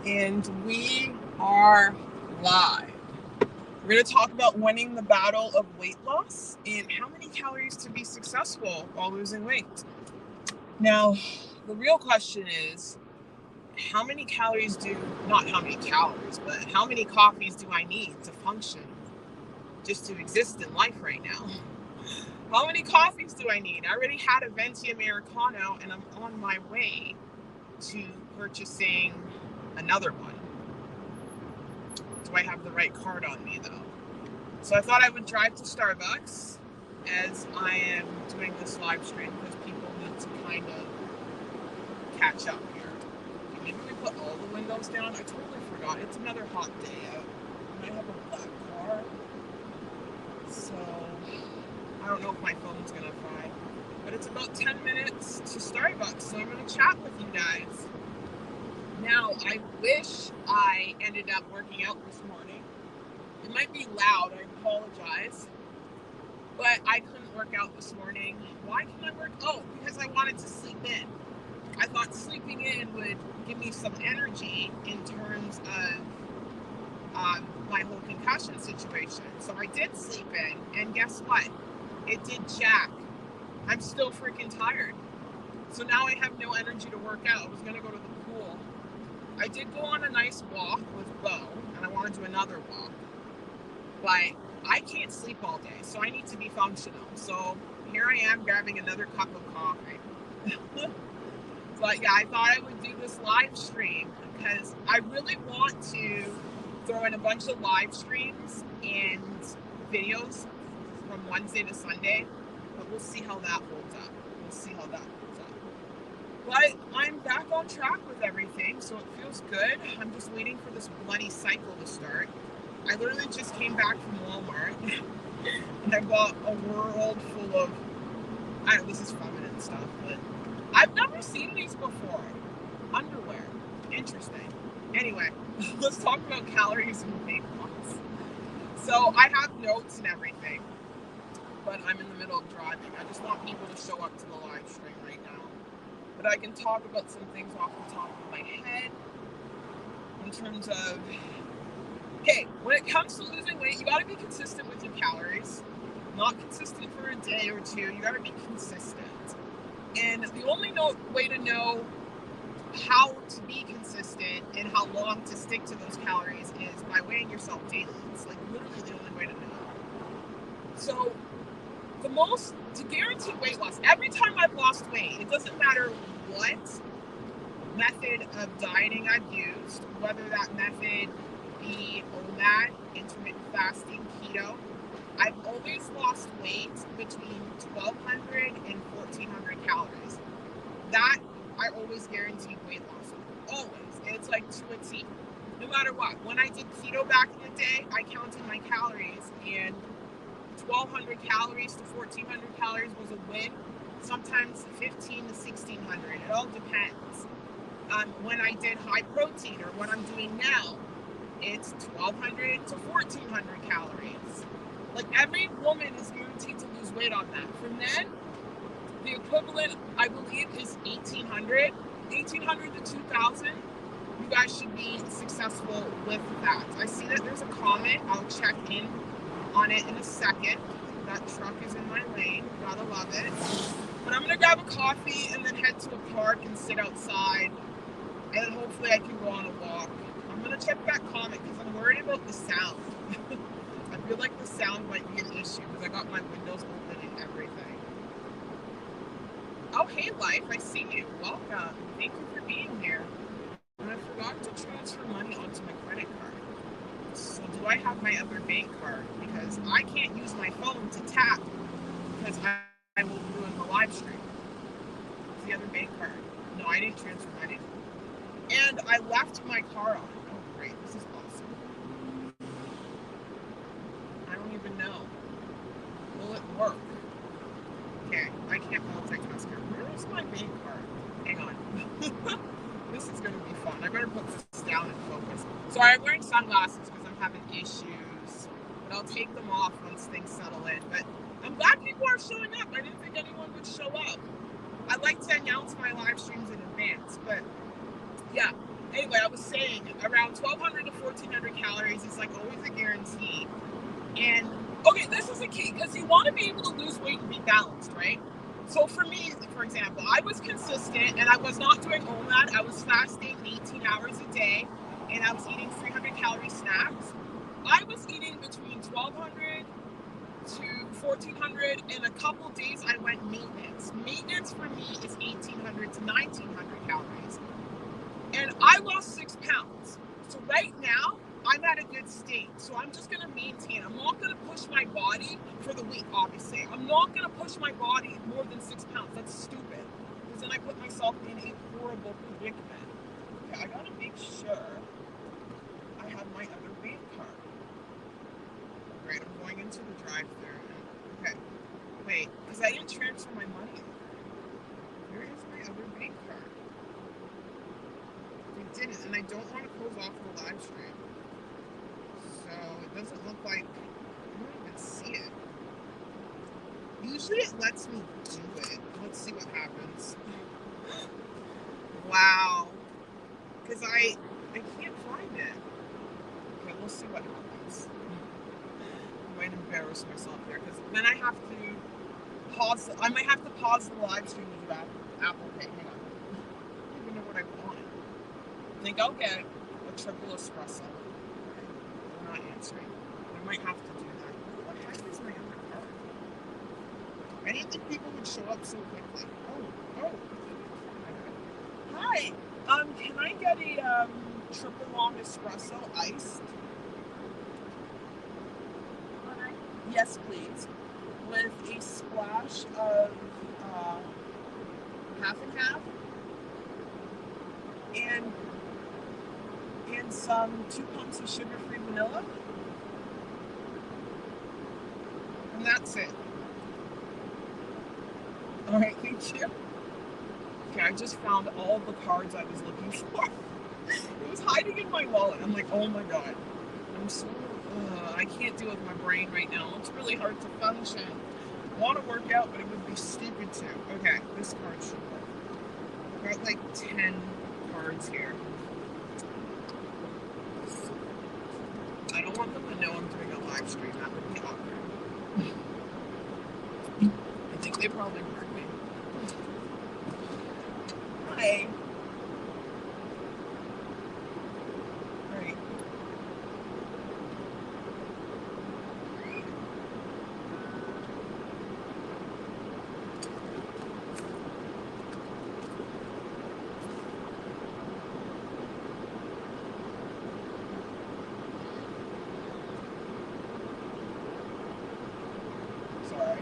And we are live. We're going to talk about winning the battle of weight loss and how many calories to be successful while losing weight. Now, the real question is, not how many calories, but how many coffees do I need to function, just to exist in life right now? How many coffees do I need? I already had a venti Americano and I'm on my way to purchasing another one. Do I have the right card on me though? So I thought I would drive to Starbucks as I am doing this live stream because people need to kind of catch up here. Okay, maybe we put all the windows down. I totally forgot. It's another hot day out. And I have a black car. So I don't know if my phone's going to fry. But it's about 10 minutes to Starbucks, so I'm going to chat with you guys. Now, I wish I ended up working out this morning. It might be loud, I apologize. But I couldn't work out this morning. Why couldn't I work? Oh, because I wanted to sleep in. I thought sleeping in would give me some energy in terms of my whole concussion situation. So I did sleep in, and guess what? It did jack. I'm still freaking tired. So now I have no energy to work out. I was going to go to the pool. I did go on a nice walk with Bo, and I want to do another walk. But I can't sleep all day, so I need to be functional. So here I am grabbing another cup of coffee. But yeah, I thought I would do this live stream because I really want to throw in a bunch of live streams and videos from Wednesday to Sunday, but we'll see how that holds up. But I'm back on track with everything, so it feels good. I'm just waiting for this bloody cycle to start. I literally just came back from Walmart and I bought a world full of, this is feminine stuff, but I've never seen these before. Underwear. Interesting. Anyway, let's talk about calories and weight loss. So I have notes and everything, but I'm in the middle of driving. I just want people to show up to the live stream right now. But I can talk about some things off the top of my head in terms of, okay, when it comes to losing weight, you got to be consistent with your calories. Not consistent for a day or two. You got to be consistent. And the only way to know how to be consistent and how long to stick to those calories is by weighing yourself daily. It's like literally the only way to know. So to guarantee weight loss, every time I've lost weight, it doesn't matter what method of dieting I've used, whether that method be OMAD, intermittent fasting, keto, I've always lost weight between 1,200 and 1,400 calories. That I always guarantee weight loss. Always. And it's like to a T. No matter what. When I did keto back in the day, I counted my calories, and 1,200 calories to 1,400 calories was a win. Sometimes 1,500 to 1,600. It all depends. When I did high protein, or what I'm doing now, it's 1,200 to 1,400 calories. Like, every woman is guaranteed to lose weight on that. For men, the equivalent, I believe, is 1,800 to 2,000. You guys should be successful with that. I see that there's a comment. I'll check in on it in a second. That truck is in my lane. Gotta love it. But I'm gonna grab a coffee and then head to a park and sit outside. And then hopefully I can go on a walk. I'm gonna check that comment because I'm worried about the sound. I feel like the sound might be an issue because I got my windows open and everything. Oh, hey, Life, I see you. Welcome. Thank you for being here. And I forgot to transfer money onto my credit card. So do I have my other bank card? Because I can't use my phone to tap because I will ruin the live stream. It's the other bank card. No, I didn't transfer money. And I left my car on. Oh, great. This is awesome. I don't even know. Will it work? Okay, I can't multitask here. Where is my bank card? Hang on. This is going to be fun. I better put this down and focus. Sorry, I'm wearing sunglasses because I'm having issues. But I'll take them off once things settle in. But I'm glad people are showing up. I didn't think anyone would show up. I like to announce my live streams in advance. But yeah, Anyway, I was saying around 1,200 to 1,400 calories is like always a guarantee. And okay, this is a key because you want to be able to lose weight and be balanced, right? So for me, for example, I was consistent and I was not doing OMAD. I was fasting 18 hours a day and I was eating 300 calorie snacks. I was eating between 1,200 to 1,400. In a couple days, I went maintenance. Maintenance for me is 1,800 to 1,900 calories. And I lost 6 pounds. So right now, I'm at a good state. So I'm just going to maintain. I'm not going to push my body for the weight, obviously. I'm not going to push my body more than 6 pounds. That's stupid. Because then I put myself in a horrible predicament. Okay, I got to make sure I have my other bank card. Right, I'm going into the drive-thru. Okay, wait, because I didn't transfer my money. Where is my other bank card? I didn't, and I don't want to close off the live stream. So it doesn't look like, I don't even see it. Usually it lets me do it. Let's see what happens. Wow. Because I can't find it. Okay, we'll see what happens. I might embarrass myself there because then I have to pause. I might have to pause the live stream to do Apple Pay. Hang on. I don't even know what I want. I think I'll get a triple espresso. They're not answering. I might have to do that. What the heck is my other card? I didn't think people would show up so quickly. Oh. Hi. Can I get a triple long espresso iced? Yes, please. With a splash of half and half, and some 2 pumps of sugar-free vanilla, and that's it. All right, thank you. Okay, I just found all the cards I was looking for. It was hiding in my wallet. I'm like, oh my god, I'm so I can't deal with my brain right now. It's really hard to function. I want to work out, but it would be stupid to. Okay, this card should work. I've got like 10 cards here. I don't want them to know I'm doing a live stream. That would be awkward. I think they probably heard me. Hi. Alright. Sorry.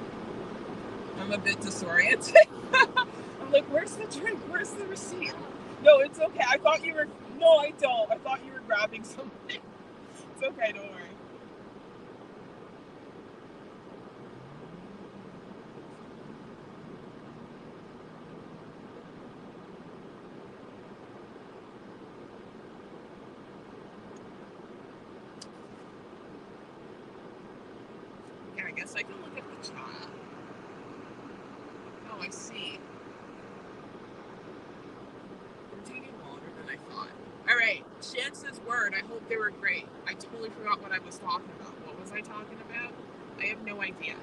I'm a bit disoriented. I'm like, where's the drink? Where's the receipt? No, it's okay. I thought you were... No, I don't. I thought you were grabbing something. It's okay, don't worry. Yeah, I guess I can look at the chat. Oh, I see. They're taking longer than I thought. All right, Chance's word. I hope they were great. I totally forgot what I was talking about. What was I talking about? I have no idea.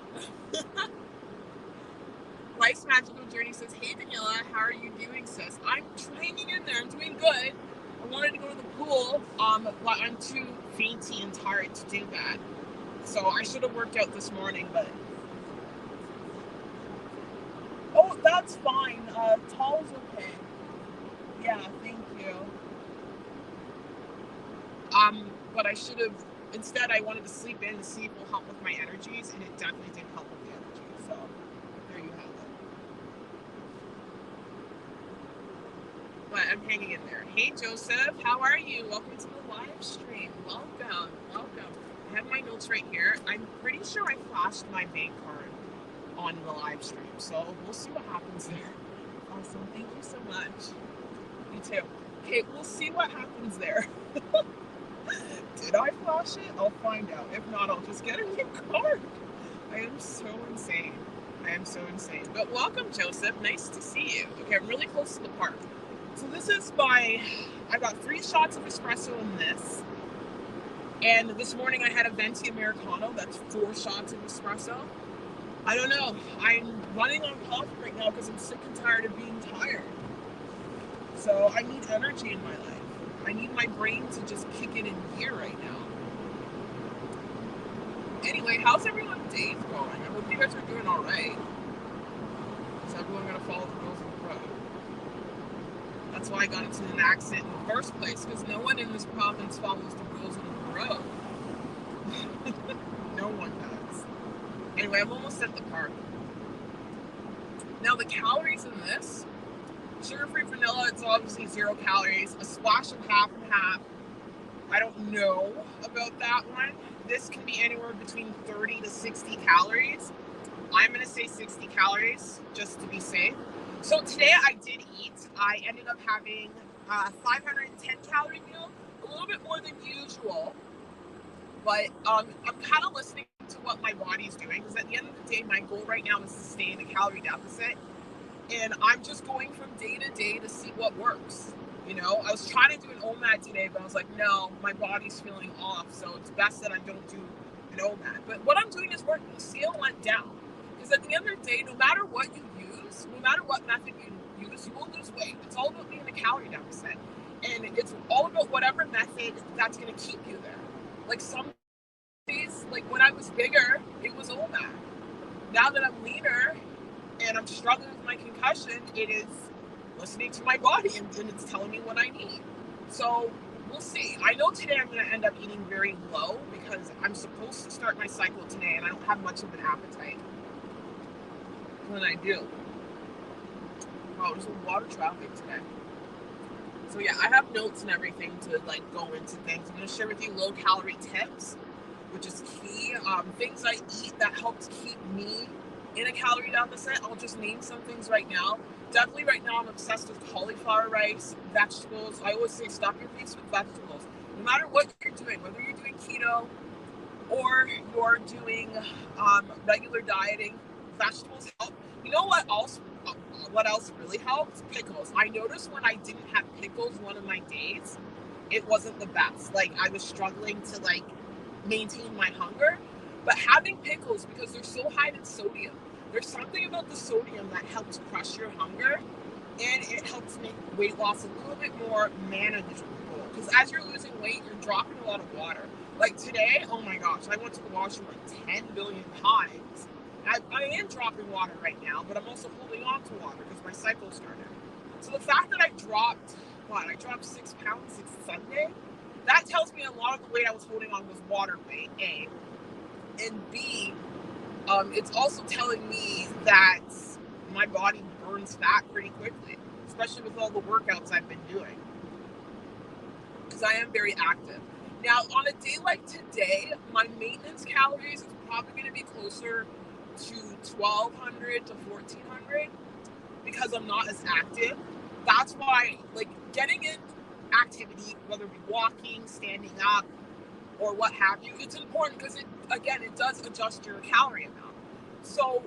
Life's Magical Journey says, hey, Daniela, how are you doing, sis? I'm hanging in there. I'm doing good. I wanted to go to the pool, but I'm too fainty and tired to do that. So I should have worked out this morning, but... Oh, that's fine. Tall's okay. Yeah, thank you. But I should have... Instead, I wanted to sleep in to see if it will help with my energies, and it definitely did help with the energies. So, there you have it. But I'm hanging in there. Hey, Joseph, how are you? Welcome to the live stream. Welcome. I have my notes right here. I'm pretty sure I flashed my bank card on the live stream, so we'll see what happens there. Awesome. Thank you so much. You too. Okay, we'll see what happens there. Did I flash it? I'll find out. If not, I'll just get a new card. I am so insane. But welcome, Joseph. Nice to see you. Okay, I'm really close to the park. So this is my I got 3 shots of espresso in this. And this morning I had a venti Americano. That's 4 shots of espresso. I don't know. I'm running on coffee right now because I'm sick and tired of being tired. So I need energy in my life. I need my brain to just kick it in gear right now. Anyway, how's everyone's days going? I hope you guys are doing all right. Is everyone going to follow the rules of the road? That's why I got into an accident in the first place, because no one in this province follows the rules of the road. No one does. Anyway, I'm almost at the park. Now, the calories in this, sugar-free vanilla, it's obviously 0 calories. A splash of half and half. I don't know about that one. This can be anywhere between 30 to 60 calories. I'm going to say 60 calories just to be safe. So today I did eat. I ended up having a 510 calorie meal, a little bit more than usual. But I'm kind of listening to what my body's doing, because at the end of the day, my goal right now is to stay in a calorie deficit. And I'm just going from day to day to see what works. You know, I was trying to do an OMAD today, but I was like, no, my body's feeling off. So it's best that I don't do an OMAD. But what I'm doing is working. The scale went down. Because at the end of the day, no matter what you use, no matter what method you use, you will lose weight. It's all about being in a calorie deficit. And it's all about whatever method that's going to keep you there. Like some days, like when I was bigger, it was OMAD. Now that I'm leaner and I'm struggling with my concussion, it is listening to my body and it's telling me what I need. So we'll see. I know today I'm going to end up eating very low because I'm supposed to start my cycle today and I don't have much of an appetite when I do. Oh, there's a lot of traffic today. So yeah, I have notes and everything to like go into things. I'm going to share with you low calorie tips, which is key. Things I eat that helps keep me in a calorie deficit. I'll just name some things right now. Definitely right now I'm obsessed with cauliflower rice, vegetables. I always say stuff your face with vegetables. No matter what you're doing, whether you're doing keto or you're doing regular dieting, vegetables help. You know what else really helps? Pickles. I noticed when I didn't have pickles one of my days, it wasn't the best. Like I was struggling to like maintain my hunger. But having pickles, because they're so high in sodium, there's something about the sodium that helps crush your hunger, and it helps make weight loss a little bit more manageable. Because as you're losing weight, you're dropping a lot of water. Like today, oh my gosh, I went to the washroom like 10 billion times. I am dropping water right now, but I'm also holding on to water because my cycle started. So the fact that I dropped 6 pounds since Sunday, that tells me a lot of the weight I was holding on was water weight, A. And B, it's also telling me that my body burns fat pretty quickly, especially with all the workouts I've been doing, because I am very active. Now, on a day like today, my maintenance calories is probably going to be closer to 1,200 to 1,400 because I'm not as active. That's why, like, getting in activity, whether it be walking, standing up, or what have you, it's important because it does adjust your calorie amount. So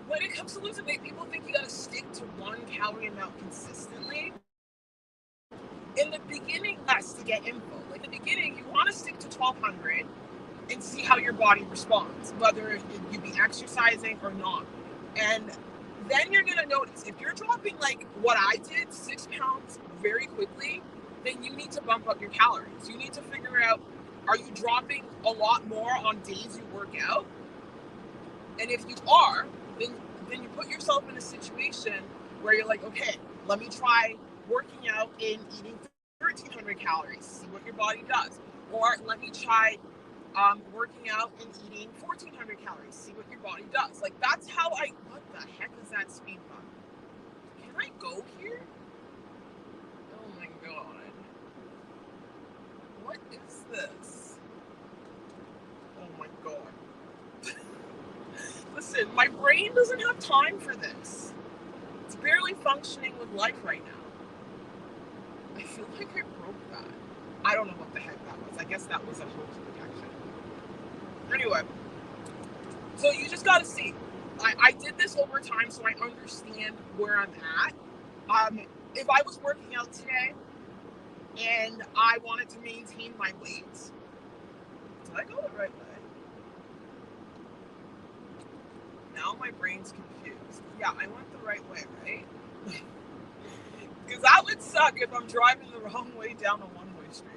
when it comes to losing weight, people think you got to stick to 1 calorie amount consistently. In the beginning, yes, to get info. Like in the beginning, you want to stick to 1,200 and see how your body responds, whether you be exercising or not. And then you're going to notice if you're dropping like what I did, 6 pounds very quickly, then you need to bump up your calories. You need to figure out, are you dropping a lot more on days you work out? And if you are, then you put yourself in a situation where you're like, okay, let me try working out and eating 1,300 calories, see what your body does. Or let me try working out and eating 1,400 calories, see what your body does. Like that's how what the heck is that speed bump? Can I go here? Oh my God. What is this? Oh my God. Listen, my brain doesn't have time for this. It's barely functioning with life right now. I feel like I broke that. I don't know what the heck that was. I guess that was a hose protection. Anyway, so you just gotta see. I did this over time so I understand where I'm at. If I was working out today, and I wanted to maintain my weight. Did I go the right way? Now my brain's confused. Yeah, I went the right way, right? Because that would suck if I'm driving the wrong way down a one-way street.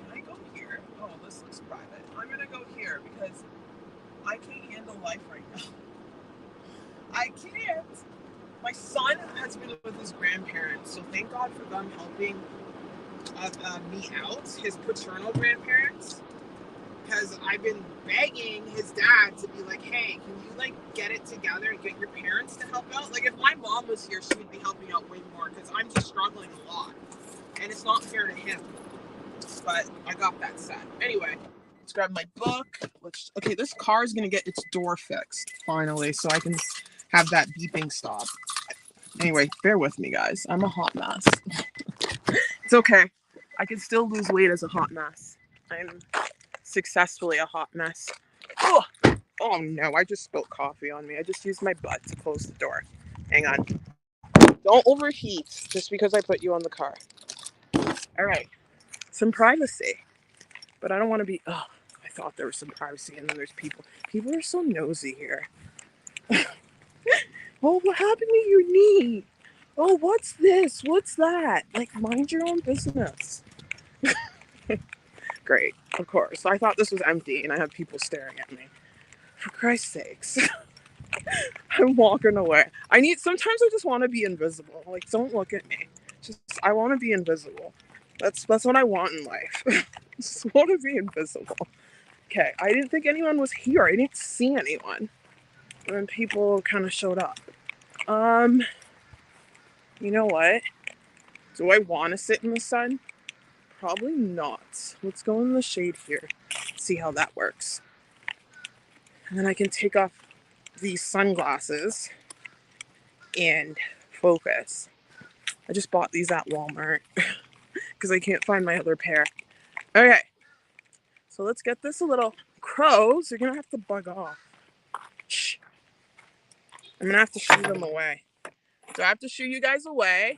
Can I go here? Oh, this looks private. I'm gonna go here because I can't handle life right now. I can't. My son has been with his grandparents, so thank God for them helping me out, his paternal grandparents. Because I've been begging his dad to be like, hey, can you like get it together and get your parents to help out? Like if my mom was here, she would be helping out way more because I'm just struggling a lot. And it's not fair to him. But I got that set. Anyway, let's grab my book. Okay, this car is gonna get its door fixed finally, so I can have that beeping stop. Anyway, bear with me, guys. I'm a hot mess. It's okay. I can still lose weight as a hot mess. I'm successfully a hot mess. Oh, oh no, I just spilled coffee on me. I just used my butt to close the door. Hang on. Don't overheat just because I put you on the car. All right. Some privacy. But I don't want to be, oh, I thought there was some privacy and then there's people. People are so nosy here. Oh, what happened to your knee? Oh, what's this? What's that? Like, mind your own business. Great, of course. I thought this was empty and I have people staring at me. For Christ's sakes. I'm walking away. Sometimes I just want to be invisible. Like, don't look at me. I want to be invisible. That's what I want in life. I just want to be invisible. Okay, I didn't think anyone was here. I didn't see anyone when people kind of showed up. You know what? Do I want to sit in the sun? Probably not. Let's go in the shade here. See how that works. And then I can take off these sunglasses and focus. I just bought these at Walmart because I can't find my other pair. Okay, so let's get this a little. Crows, you're gonna have to bug off. Shh. I'm gonna have to shoo them away. Do I have to shoo you guys away?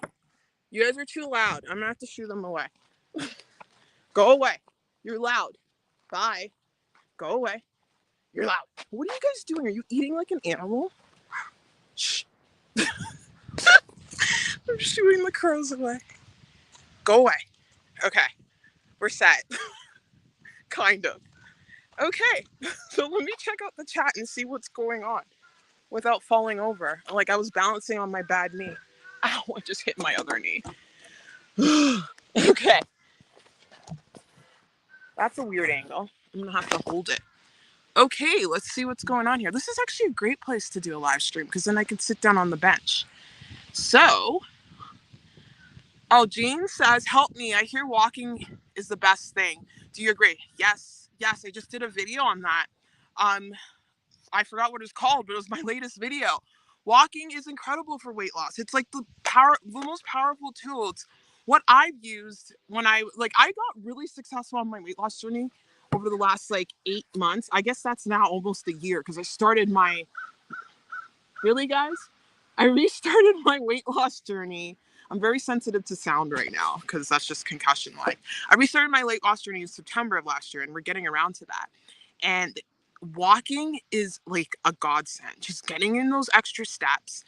You guys are too loud. I'm gonna have to shoo them away. Go away. You're loud. Bye. Go away. You're loud. What are you guys doing? Are you eating like an animal? Shh. I'm shooing the crows away. Go away. Okay. We're set. Kind of. Okay. So let me check out the chat and see what's going on without falling over. Like I was balancing on my bad knee. Ow, I just hit my other knee. Okay. That's a weird angle. I'm gonna have to hold it. Okay, let's see what's going on here. This is actually a great place to do a live stream because then I can sit down on the bench. So, Jean says, help me. I hear walking is the best thing. Do you agree? Yes, I just did a video on that. I forgot what it's called, but it was my latest video. Walking is incredible for weight loss. It's like the most powerful tool. It's what I've used when I got really successful on my weight loss journey over the last 8 months. I guess that's now almost a year because I started my, really guys? I restarted my weight loss journey. I'm very sensitive to sound right now because that's just concussion like. I restarted my weight loss journey in September of last year and we're getting around to that. And walking is like a godsend. Just getting in those extra steps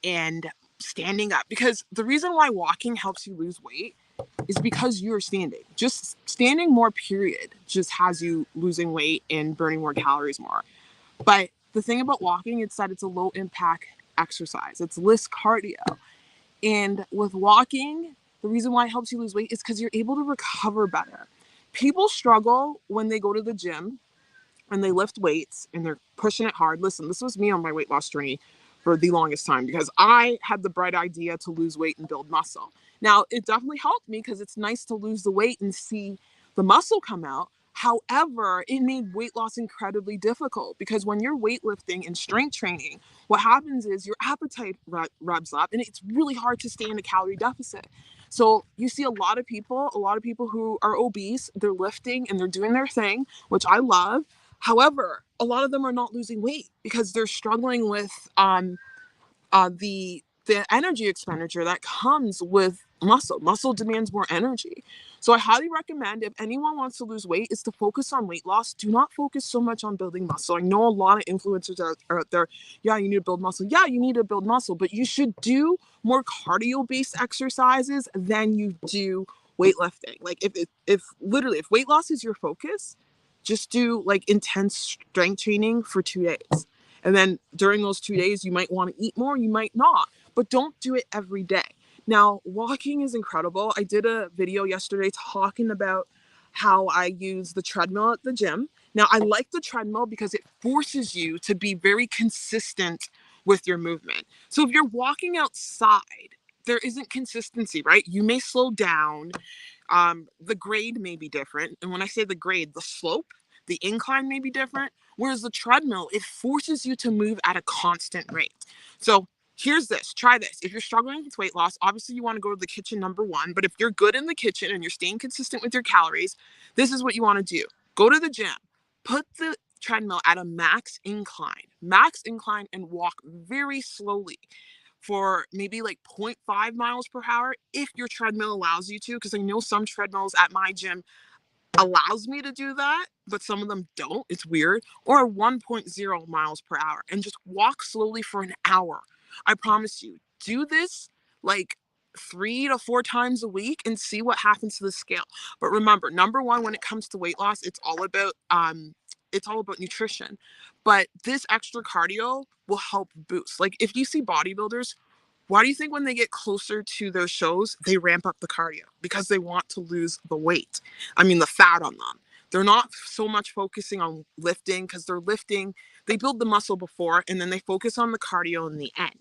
and standing up. Because the reason why walking helps you lose weight is because you're standing. Just standing more, period, just has you losing weight and burning more calories more. But the thing about walking is that it's a low impact exercise. It's less cardio. And with walking, the reason why it helps you lose weight is because you're able to recover better. People struggle when they go to the gym and they lift weights and they're pushing it hard. Listen, this was me on my weight loss journey for the longest time because I had the bright idea to lose weight and build muscle. Now, it definitely helped me because it's nice to lose the weight and see the muscle come out. However, it made weight loss incredibly difficult because when you're weightlifting and strength training, what happens is your appetite revs up and it's really hard to stay in a calorie deficit. So you see a lot of people who are obese, they're lifting and they're doing their thing, which I love. However, a lot of them are not losing weight because they're struggling with the energy expenditure that comes with Muscle demands more energy. So I highly recommend, if anyone wants to lose weight, is to focus on weight loss. Do not focus so much on building muscle. I know a lot of influencers are out there. Yeah, you need to build muscle. Yeah, you need to build muscle, but you should do more cardio based exercises than you do weightlifting. Like if literally if weight loss is your focus, just do like intense strength training for 2 days. And then during those 2 days, you might want to eat more, you might not, but don't do it every day. Now, walking is incredible. I did a video yesterday talking about how I use the treadmill at the gym. Now, I like the treadmill because it forces you to be very consistent with your movement. So if you're walking outside, there isn't consistency, right? You may slow down. The grade may be different. And when I say the grade, the slope, the incline may be different. Whereas the treadmill, it forces you to move at a constant rate. So here's this, try this. If you're struggling with weight loss, obviously you want to go to the kitchen, number one. But if you're good in the kitchen and you're staying consistent with your calories, this is what you want to do. Go to the gym, put the treadmill at a max incline, and walk very slowly for maybe like 0.5 miles per hour if your treadmill allows you to, because I know some treadmills at my gym allows me to do that, but some of them don't. It's weird. Or 1.0 miles per hour, and just walk slowly for an hour. I promise you, do this like 3 to 4 times a week and see what happens to the scale. But remember, number one, when it comes to weight loss, it's all about nutrition. But this extra cardio will help boost. Like if you see bodybuilders, why do you think when they get closer to their shows, they ramp up the cardio? Because they want to lose the weight. I mean, the fat on them. They're not so much focusing on lifting because they're lifting, they build the muscle before and then they focus on the cardio in the end,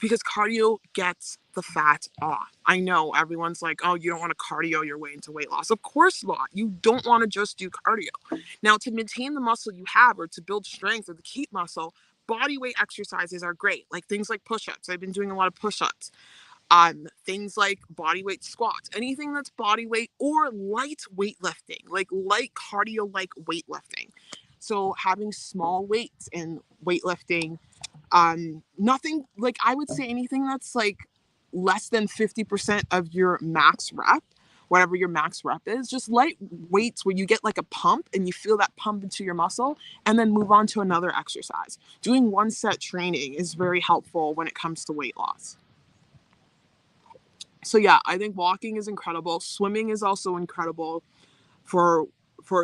because cardio gets the fat off. I know everyone's like, oh, you don't want to cardio your way into weight loss. Of course not. You don't want to just do cardio. Now, to maintain the muscle you have or to build strength or to keep muscle, body weight exercises are great. Like things like push-ups. I've been doing a lot of push-ups. Things like body weight squats, anything that's body weight or light weightlifting, like light cardio, like weightlifting. So having small weights and weightlifting, nothing like, I would say anything that's like less than 50% of your max rep, whatever your max rep is, just light weights where you get like a pump and you feel that pump into your muscle, and then move on to another exercise. Doing one set training is very helpful when it comes to weight loss. So yeah, I think walking is incredible. Swimming is also incredible for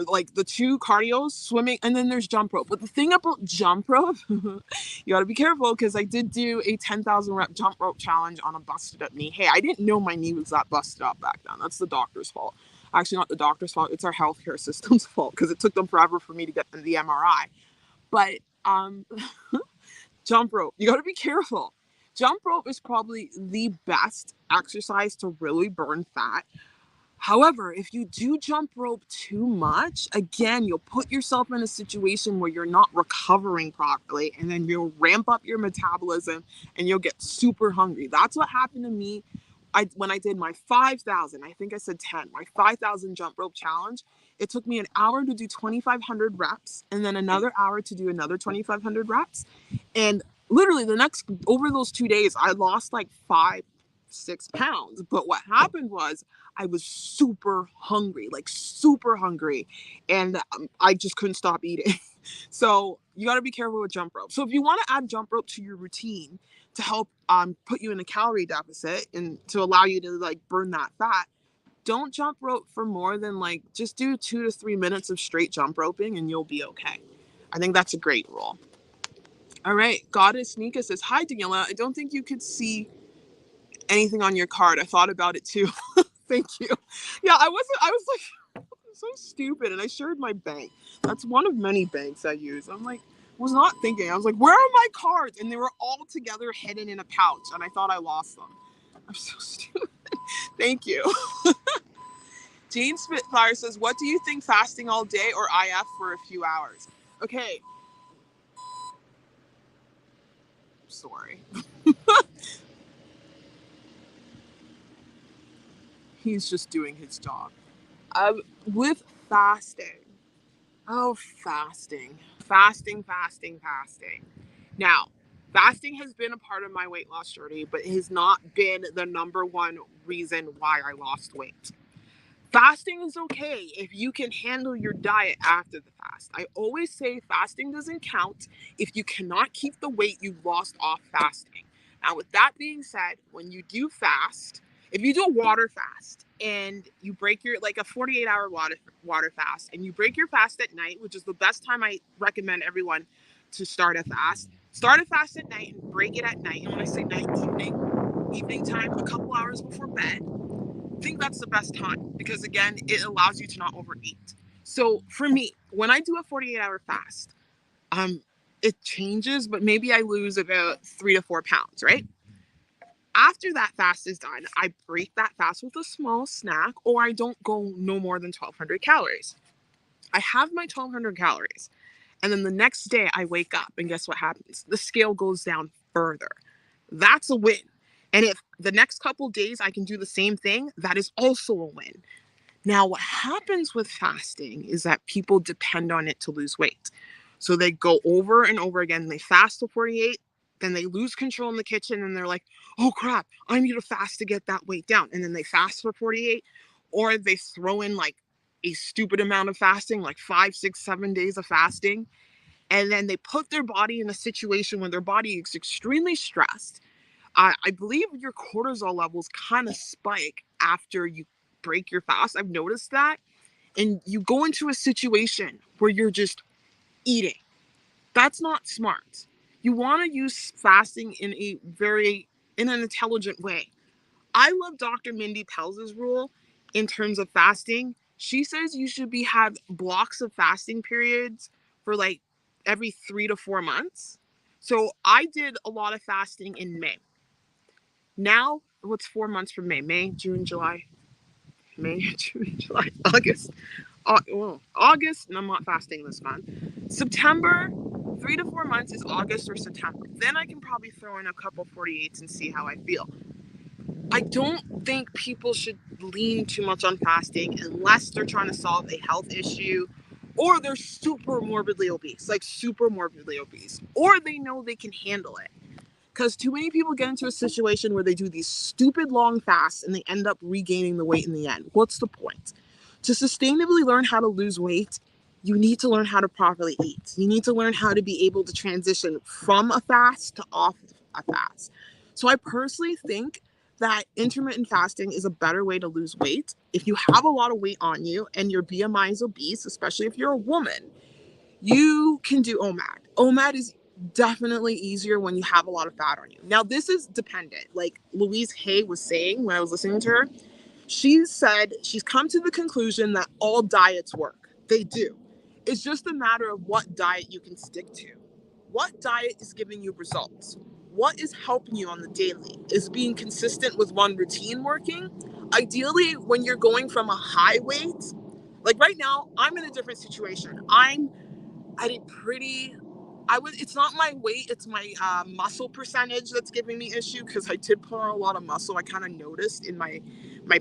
like the two cardios, swimming, and then there's jump rope. But the thing about jump rope, you got to be careful, because I did do a 10,000 rep jump rope challenge on a busted up knee. Hey, I didn't know my knee was that busted up back then. That's the doctor's fault. Actually, not the doctor's fault. It's our healthcare system's fault, because it took them forever for me to get the MRI. But um, jump rope, you got to be careful. Jump rope is probably the best exercise to really burn fat. However, if you do jump rope too much, again, you'll put yourself in a situation where you're not recovering properly, and then you'll ramp up your metabolism and you'll get super hungry. That's what happened to me. When I did my 5,000, I think I said 10, my 5,000 jump rope challenge, it took me an hour to do 2,500 reps and then another hour to do another 2,500 reps. And literally over those 2 days, I lost like 5-6 pounds. But what happened was I was super hungry, like super hungry. And I just couldn't stop eating. So you got to be careful with jump rope. So if you want to add jump rope to your routine to help put you in a calorie deficit and to allow you to like burn that fat, don't jump rope for more than like, just do 2 to 3 minutes of straight jump roping and you'll be okay. I think that's a great rule. All right, Goddess Nika says, hi Daniela, I don't think you could see anything on your card. I thought about it too. Thank you. Yeah, I was like so stupid, and I shared my bank. That's one of many banks I use. I'm like, was not thinking. I was like, where are my cards? And they were all together hidden in a pouch, and I thought I lost them. I'm so stupid. Thank you. Jane Spitfire says, what do you think, fasting all day or IF for a few hours? Okay. Sorry. He's just doing his job. With fasting. Oh, fasting. Fasting. Now, Fasting has been a part of my weight loss journey, but it has not been the number one reason why I lost weight. Fasting is okay if you can handle your diet after the fast. I always say fasting doesn't count if you cannot keep the weight you lost off fasting. Now, with that being said, when you do fast, if you do a water fast and you break your like a 48-hour water fast and you break your fast at night, which is the best time I recommend everyone to start a fast. Start a fast at night and break it at night. And when I say night, evening time, a couple hours before bed. I think that's the best time because again, it allows you to not overeat. So for me, when I do a 48-hour fast, um, it changes, but maybe I lose about 3 to 4 pounds, right? After that fast is done, I break that fast with a small snack, or I don't go no more than 1,200 calories. I have my 1,200 calories, and then the next day I wake up, and guess what happens? The scale goes down further. That's a win. And if the next couple days I can do the same thing, that is also a win. Now, what happens with fasting is that people depend on it to lose weight. So they go over and over again. They fast to 48, then they lose control in the kitchen and they're like, oh crap, I need to fast to get that weight down. And then they fast for 48, or they throw in like a stupid amount of fasting, like 5, 6, 7 days of fasting. And then they put their body in a situation where their body is extremely stressed. I believe your cortisol levels kind of spike after you break your fast. I've noticed that. And you go into a situation where you're just eating. That's not smart. You want to use fasting in an intelligent way. I love Dr. Mindy Pelz's rule in terms of fasting. She says you should be have blocks of fasting periods for like every 3 to 4 months. So I did a lot of fasting in May. Now, what's 4 months from May? May, June, July, May, June, July, August. August, and I'm not fasting this month. September, 3 to 4 months is August or September. Then I can probably throw in a couple 48s and see how I feel. I don't think people should lean too much on fasting unless they're trying to solve a health issue or they're super morbidly obese, like super morbidly obese, or they know they can handle it. Because too many people get into a situation where they do these stupid long fasts and they end up regaining the weight in the end. What's the point? To sustainably learn how to lose weight, you need to learn how to properly eat. You need to learn how to be able to transition from a fast to off a fast. So I personally think that intermittent fasting is a better way to lose weight. If you have a lot of weight on you and your BMI is obese, especially if you're a woman, you can do OMAD. OMAD is definitely easier when you have a lot of fat on you. Now, this is dependent. Like Louise Hay was saying when I was listening to her, she said she's come to the conclusion that all diets work. They do. It's just a matter of what diet you can stick to. What diet is giving you results? What is helping you on the daily? Is being consistent with one routine working? Ideally, when you're going from a high weight, like right now, I'm in a different situation. I'm at a pretty it's not my weight, it's my muscle percentage that's giving me issue because I did put on a lot of muscle. I kind of noticed in my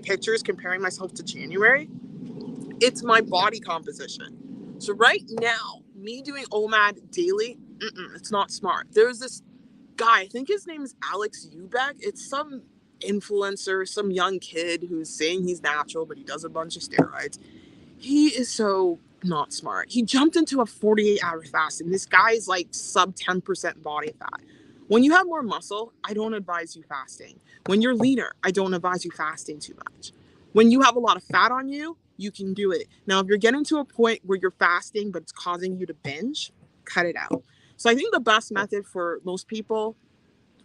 pictures comparing myself to January. It's my body composition. So right now, me doing OMAD daily, it's not smart. There's this guy, I think his name is Alex Eubank. It's some influencer, some young kid who's saying he's natural, but he does a bunch of steroids. He is so not smart. He jumped into a 48-hour fast, and this guy is like sub 10% body fat. When you have more muscle, I don't advise you fasting. When you're leaner, I don't advise you fasting too much. When you have a lot of fat on you, you can do it. Now, if you're getting to a point where you're fasting, but it's causing you to binge, cut it out. So I think the best method for most people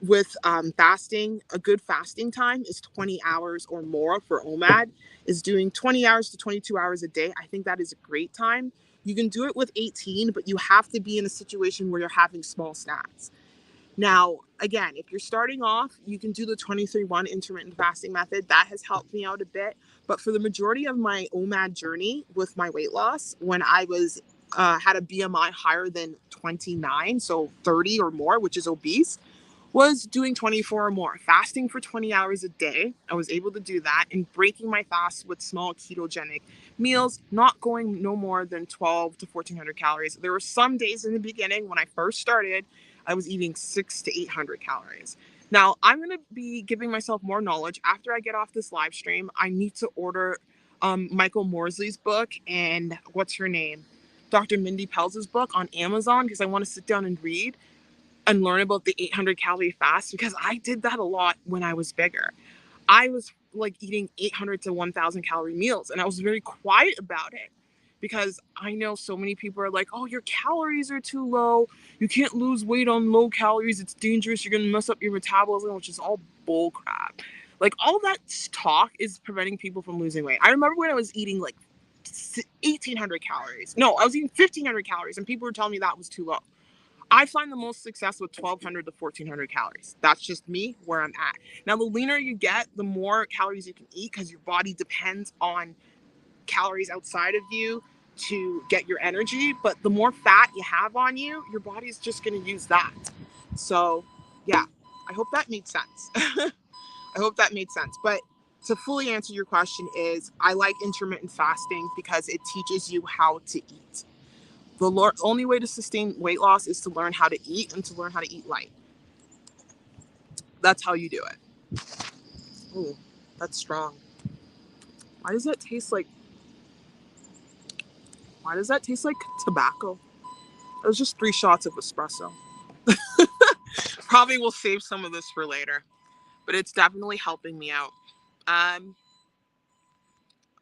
with fasting, a good fasting time is 20 hours or more for OMAD, is doing 20 hours to 22 hours a day. I think that is a great time. You can do it with 18, but you have to be in a situation where you're having small snacks. Now, again, if you're starting off, you can do the 23-1 intermittent fasting method. That has helped me out a bit. But for the majority of my OMAD journey with my weight loss, when I was had a BMI higher than 29, so 30 or more, which is obese, was doing 24 or more, fasting for 20 hours a day. I was able to do that and breaking my fast with small ketogenic meals, not going no more than 12 to 1400 calories. There were some days in the beginning when I first started, I was eating 600 to 800 calories. Now, I'm going to be giving myself more knowledge after I get off this live stream. I need to order Michael Morsley's book and what's her name? Dr. Mindy Pelz's book on Amazon because I want to sit down and read and learn about the 800 calorie fast because I did that a lot when I was bigger. I was like eating 800 to 1,000 calorie meals and I was very quiet about it because I know so many people are like, oh, your calories are too low. You can't lose weight on low calories. It's dangerous. You're going to mess up your metabolism, which is all bull crap. Like all that talk is preventing people from losing weight. I remember when I was eating like 1,800 calories. No, I was eating 1,500 calories and people were telling me that was too low. I find the most success with 1,200 to 1,400 calories. That's just me where I'm at. Now, the leaner you get, the more calories you can eat because your body depends on calories outside of you to get your energy. But the more fat you have on you, your body's just going to use that. So, yeah, I hope that made sense. I hope that made sense. But to fully answer your question is I like intermittent fasting because it teaches you how to eat. The only way to sustain weight loss is to learn how to eat and to learn how to eat light. That's how you do it. Ooh, that's strong. Why does that taste like tobacco? It was just 3 shots of espresso. Probably will save some of this for later, but it's definitely helping me out.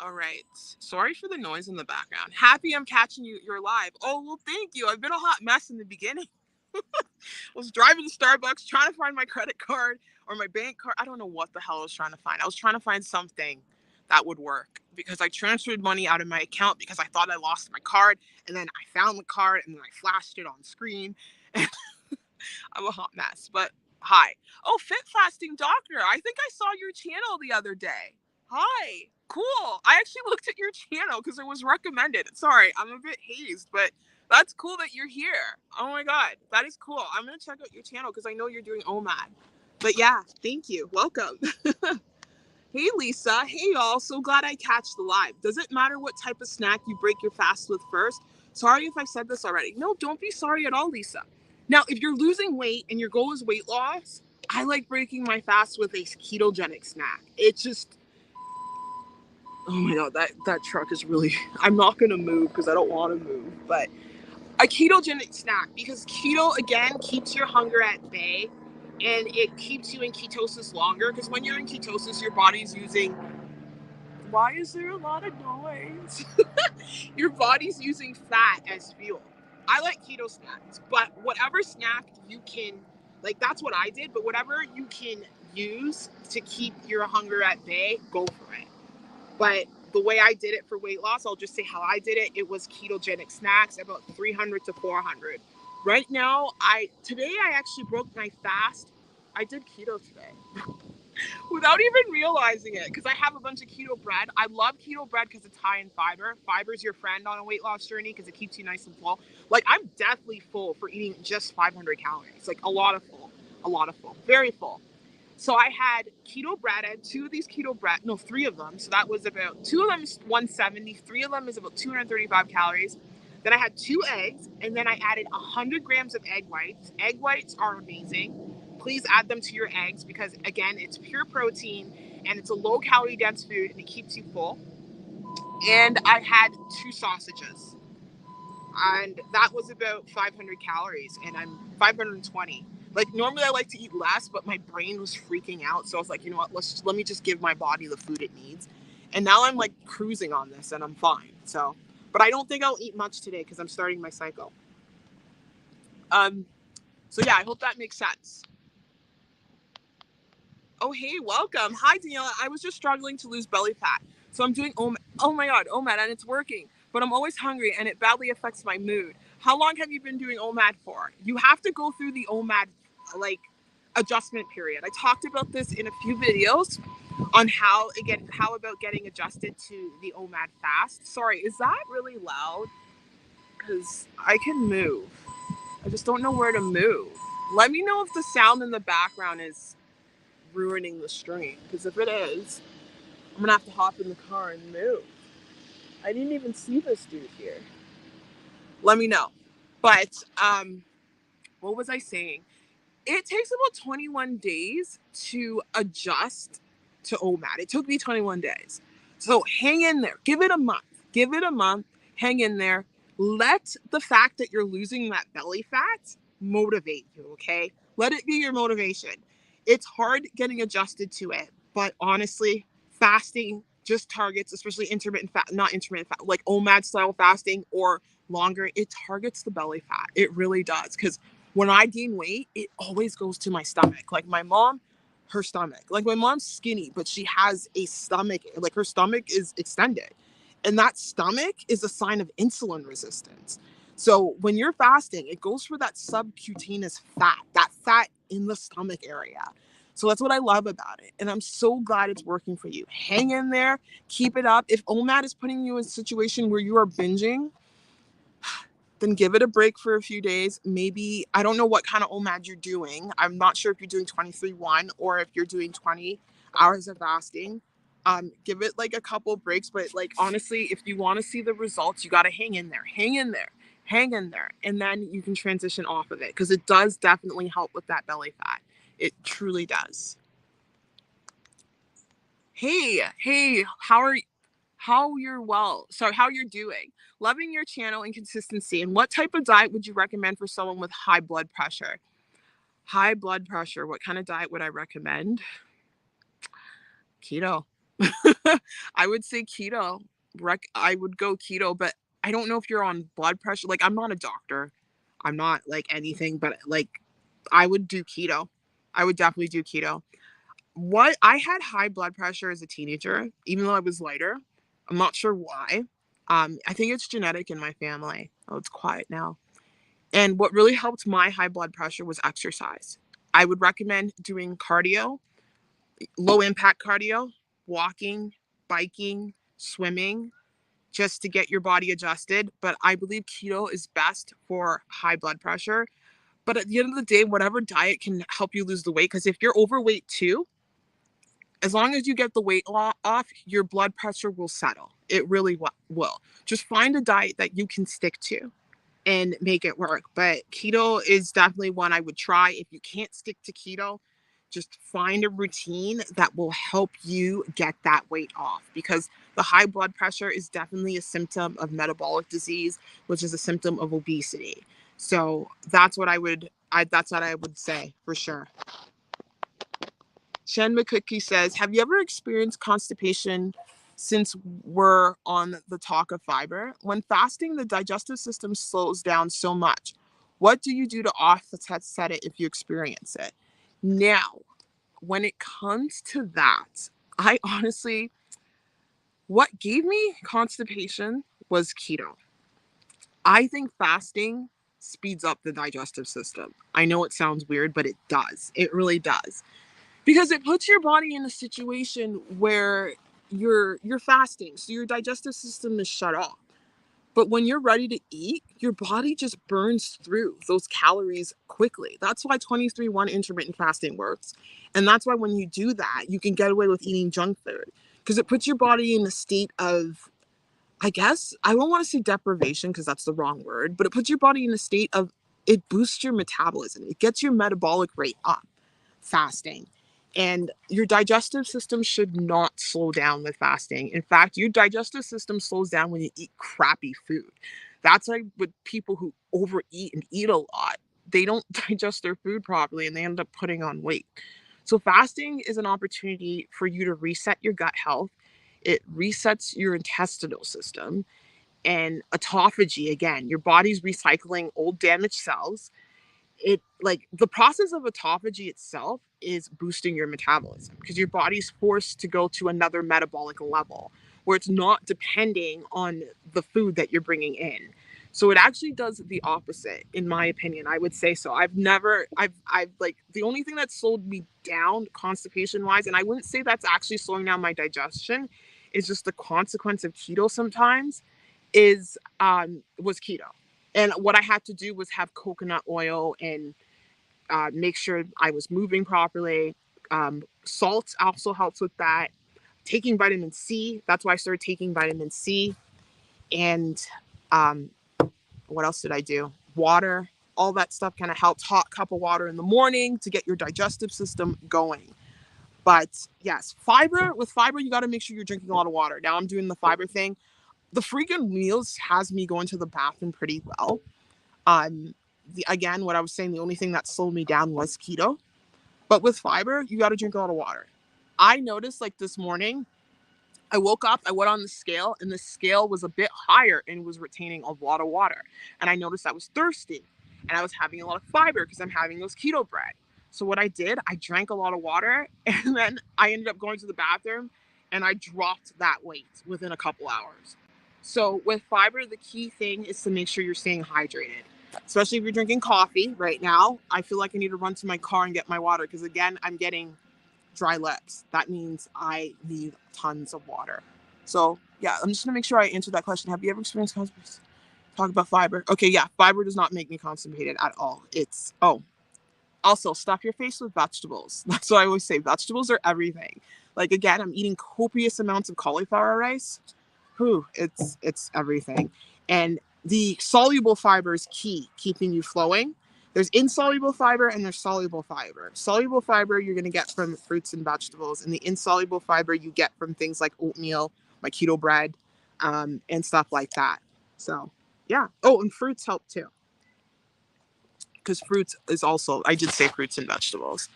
All right. Sorry for the noise in the background. Happy I'm catching you're live. Oh, well, thank you. I've been a hot mess in the beginning. I was driving to Starbucks trying to find my credit card or my bank card. I don't know what the hell I was trying to find. I was trying to find something that would work because I transferred money out of my account because I thought I lost my card. And then I found the card and then I flashed it on screen. I'm a hot mess, but hi. Oh, Fit Fasting Doctor. I think I saw your channel the other day. Hi. Cool. I actually looked at your channel because it was recommended. Sorry, I'm a bit hazed, but that's cool that you're here. Oh my God. That is cool. I'm going to check out your channel because I know you're doing OMAD. But yeah, thank you. Welcome. Hey, Lisa. Hey, y'all. So glad I catch the live. Does it matter what type of snack you break your fast with first? Sorry if I said this already. No, don't be sorry at all, Lisa. Now, if you're losing weight and your goal is weight loss, I like breaking my fast with a ketogenic snack. It just, oh my God, that truck is really, I'm not going to move because I don't want to move, but a ketogenic snack because keto, again, keeps your hunger at bay and it keeps you in ketosis longer because when you're in ketosis, your body's using, why is there a lot of noise? Your body's using fat as fuel. I like keto snacks, but whatever snack you can, like that's what I did, but whatever you can use to keep your hunger at bay, go for it. But the way I did it for weight loss, I'll just say how I did it. It was ketogenic snacks, about 300 to 400. Right now, today I actually broke my fast. I did keto today without even realizing it because I have a bunch of keto bread. I love keto bread because it's high in fiber. Fiber's your friend on a weight loss journey because it keeps you nice and full. Like I'm definitely full for eating just 500 calories. Like a lot of full, very full. So I had keto bread. I had 2 of these keto bread, no, 3 of them. So that was about 2 of them is 170. 3 of them is about 235 calories. Then I had 2 eggs, and then I added 100 grams of egg whites. Egg whites are amazing. Please add them to your eggs because, again, it's pure protein and it's a low calorie dense food and it keeps you full. And I had 2 sausages. And that was about 500 calories, and I'm 520. Like normally I like to eat less, but my brain was freaking out. So I was like, you know what, let me just give my body the food it needs. And now I'm like cruising on this and I'm fine. So, but I don't think I'll eat much today because I'm starting my cycle. So yeah, I hope that makes sense. Oh, hey, welcome. Hi, Daniela. I was just struggling to lose belly fat. So I'm doing oh my God, OMAD, and it's working. But I'm always hungry and it badly affects my mood. How long have you been doing OMAD for? You have to go through the OMAD like adjustment period. I talked about this in a few videos on how about getting adjusted to the OMAD fast. Sorry, is that really loud? Because I can move. I just don't know where to move. Let me know if the sound in the background is ruining the stream, because if it is, I'm gonna have to hop in the car and move. I didn't even see this dude here. Let me know. But what was I saying? It takes about 21 days to adjust to OMAD. It took me 21 days. So hang in there. Give it a month. Give it a month. Hang in there. Let the fact that you're losing that belly fat motivate you, okay? Let it be your motivation. It's hard getting adjusted to it, but honestly, fasting just targets, especially intermittent fat, not intermittent fat, like OMAD style fasting or longer, it targets the belly fat. It really does. Because when I gain weight, it always goes to my stomach. Like my mom, her stomach. Like my mom's skinny, but she has a stomach, like her stomach is extended. And that stomach is a sign of insulin resistance. So when you're fasting, it goes for that subcutaneous fat, that fat in the stomach area. So that's what I love about it. And I'm so glad it's working for you. Hang in there, keep it up. If OMAD is putting you in a situation where you are binging, then give it a break for a few days. Maybe, I don't know what kind of OMAD you're doing. I'm not sure if you're doing 23-1 or if you're doing 20 hours of fasting. Give it like a couple breaks, but like honestly, if you want to see the results, you got to hang in there, hang in there, hang in there. And then you can transition off of it because it does definitely help with that belly fat. It truly does. Hey, how you're well. Sorry, how you're doing. Loving your channel and consistency. And what type of diet would you recommend for someone with high blood pressure? High blood pressure. What kind of diet would I recommend? Keto. I would say keto. I would go keto, but I don't know if you're on blood pressure. Like, I'm not a doctor. I'm not like anything, but like, I would do keto. I would definitely do keto. What I had high blood pressure as a teenager, even though I was lighter. I'm not sure why. I think it's genetic in my family. Oh, it's quiet now. And what really helped my high blood pressure was exercise. I would recommend doing cardio, low impact cardio, walking, biking, swimming, just to get your body adjusted. But I believe keto is best for high blood pressure. But at the end of the day, whatever diet can help you lose the weight, because if you're overweight too, as long as you get the weight off, your blood pressure will settle. It really will. Just find a diet that you can stick to and make it work. But keto is definitely one I would try. If you can't stick to keto, just find a routine that will help you get that weight off, because the high blood pressure is definitely a symptom of metabolic disease, which is a symptom of obesity. So that's what I would say for sure. Shen McCookie says, have you ever experienced constipation since we're on the talk of fiber? When fasting, the digestive system slows down so much. What do you do to offset it if you experience it? Now, when it comes to that, I honestly, what gave me constipation was keto. I think fasting speeds up the digestive system. I know it sounds weird, but it does. It really does, because it puts your body in a situation where you're fasting, so your digestive system is shut off. But when you're ready to eat, your body just burns through those calories quickly. That's why 23-1 intermittent fasting works. And that's why when you do that, you can get away with eating junk food, because it puts your body in a state of, I guess, I don't want to say deprivation because that's the wrong word, but it puts your body in a state of, it boosts your metabolism. It gets your metabolic rate up, fasting. And your digestive system should not slow down with fasting. In fact, your digestive system slows down when you eat crappy food. That's like with people who overeat and eat a lot. They don't digest their food properly and they end up putting on weight. So, fasting is an opportunity for you to reset your gut health. It resets your intestinal system, and autophagy, again, your body's recycling old damaged cells. It, like, the process of autophagy itself is boosting your metabolism, because your body's forced to go to another metabolic level where it's not depending on the food that you're bringing in. So it actually does the opposite, in my opinion. I would say so. I've like, the only thing that slowed me down constipation wise, and I wouldn't say that's actually slowing down my digestion, is just the consequence of keto sometimes, is was keto. And what I had to do was have coconut oil and make sure I was moving properly. Salt also helps with that. Taking vitamin C. That's why I started taking vitamin C. And um, what else did I do? Water. all that stuff kind of helps. Hot cup of water in the morning to get your digestive system going. But yes, with fiber, you got to make sure you're drinking a lot of water. Now I'm doing the fiber thing. The freaking meals has me going to the bathroom pretty well. Um, Again, what I was saying, the only thing that slowed me down was keto. But with fiber, you got to drink a lot of water. I noticed like this morning, I woke up, I went on the scale, and the scale was a bit higher and was retaining a lot of water. And I noticed I was thirsty and I was having a lot of fiber because I'm having those keto bread. So what I did, I drank a lot of water and then I ended up going to the bathroom and I dropped that weight within a couple hours. So with fiber, the key thing is to make sure you're staying hydrated. Especially if you're drinking coffee right now, I feel like I need to run to my car and get my water because again, I'm getting dry lips. That means I need tons of water. So yeah, I'm just gonna make sure I answer that question. Have you ever experienced constipation? Talk about fiber. Okay, yeah, fiber does not make me constipated at all. It's also stuff your face with vegetables. That's what I always say. Vegetables are everything. Like again, I'm eating copious amounts of cauliflower rice. Whew, it's everything. And the soluble fiber is key, keeping you flowing. There's insoluble fiber and there's soluble fiber. Soluble fiber you're going to get from fruits and vegetables, and the insoluble fiber you get from things like oatmeal, my keto bread, and stuff like that. So, yeah. Oh, and fruits help too, because fruits is also, I did say fruits and vegetables.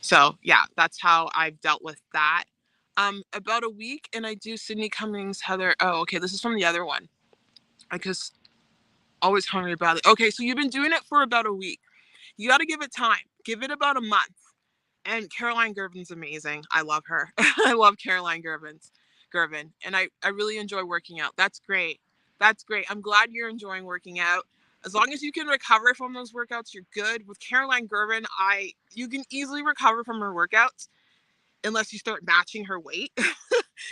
So, yeah, that's how I've dealt with that. About a week, and I do Sydney Cummings, Heather. Oh, okay, this is from the other one. I just always hungry about it. Okay, so you've been doing it for about a week. You got to give it time. Give it about a month. And Caroline Gervin's amazing. I love her. I love Caroline Gervin. And I really enjoy working out. That's great. That's great. I'm glad you're enjoying working out. As long as you can recover from those workouts, you're good. With Caroline Gervin, you can easily recover from her workouts unless you start matching her weight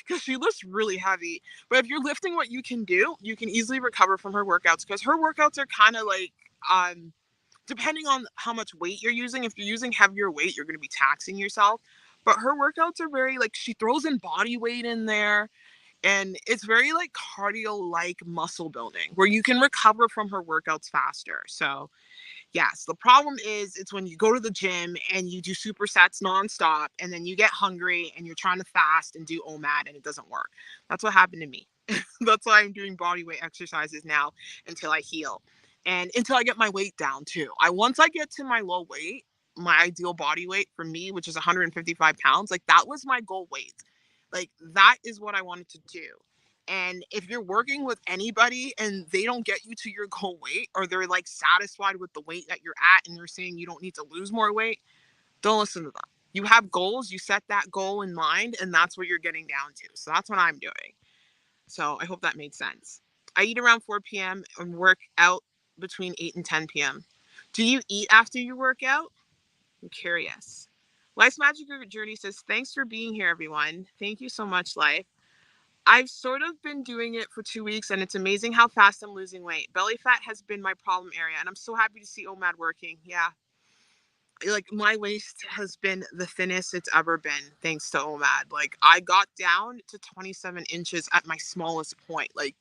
because she lifts really heavy. But if you're lifting what you can do, you can easily recover from her workouts because her workouts are kind of like depending on how much weight you're using. If you're using heavier weight, you're going to be taxing yourself. But her workouts are very like, she throws in body weight in there, and it's very like cardio like muscle building where you can recover from her workouts faster. So yes, the problem is it's when you go to the gym and you do supersets nonstop and then you get hungry and you're trying to fast and do OMAD and it doesn't work. That's what happened to me. That's why I'm doing body weight exercises now until I heal and until I get my weight down too. Once I get to my low weight, my ideal body weight for me, which is 155 pounds, like that was my goal weight. Like that is what I wanted to do. And if you're working with anybody and they don't get you to your goal weight, or they're like satisfied with the weight that you're at and they're saying you don't need to lose more weight, don't listen to them. You have goals, you set that goal in mind, and that's what you're getting down to. So that's what I'm doing. So I hope that made sense. I eat around 4 p.m. and work out between 8 and 10 p.m. Do you eat after you work out? I'm curious. Life's Magic Journey says, thanks for being here, everyone. Thank you so much, Life. I've sort of been doing it for 2 weeks, and it's amazing how fast I'm losing weight. Belly fat has been my problem area, and I'm so happy to see OMAD working. Yeah. Like, my waist has been the thinnest it's ever been, thanks to OMAD. Like, I got down to 27 inches at my smallest point. Like,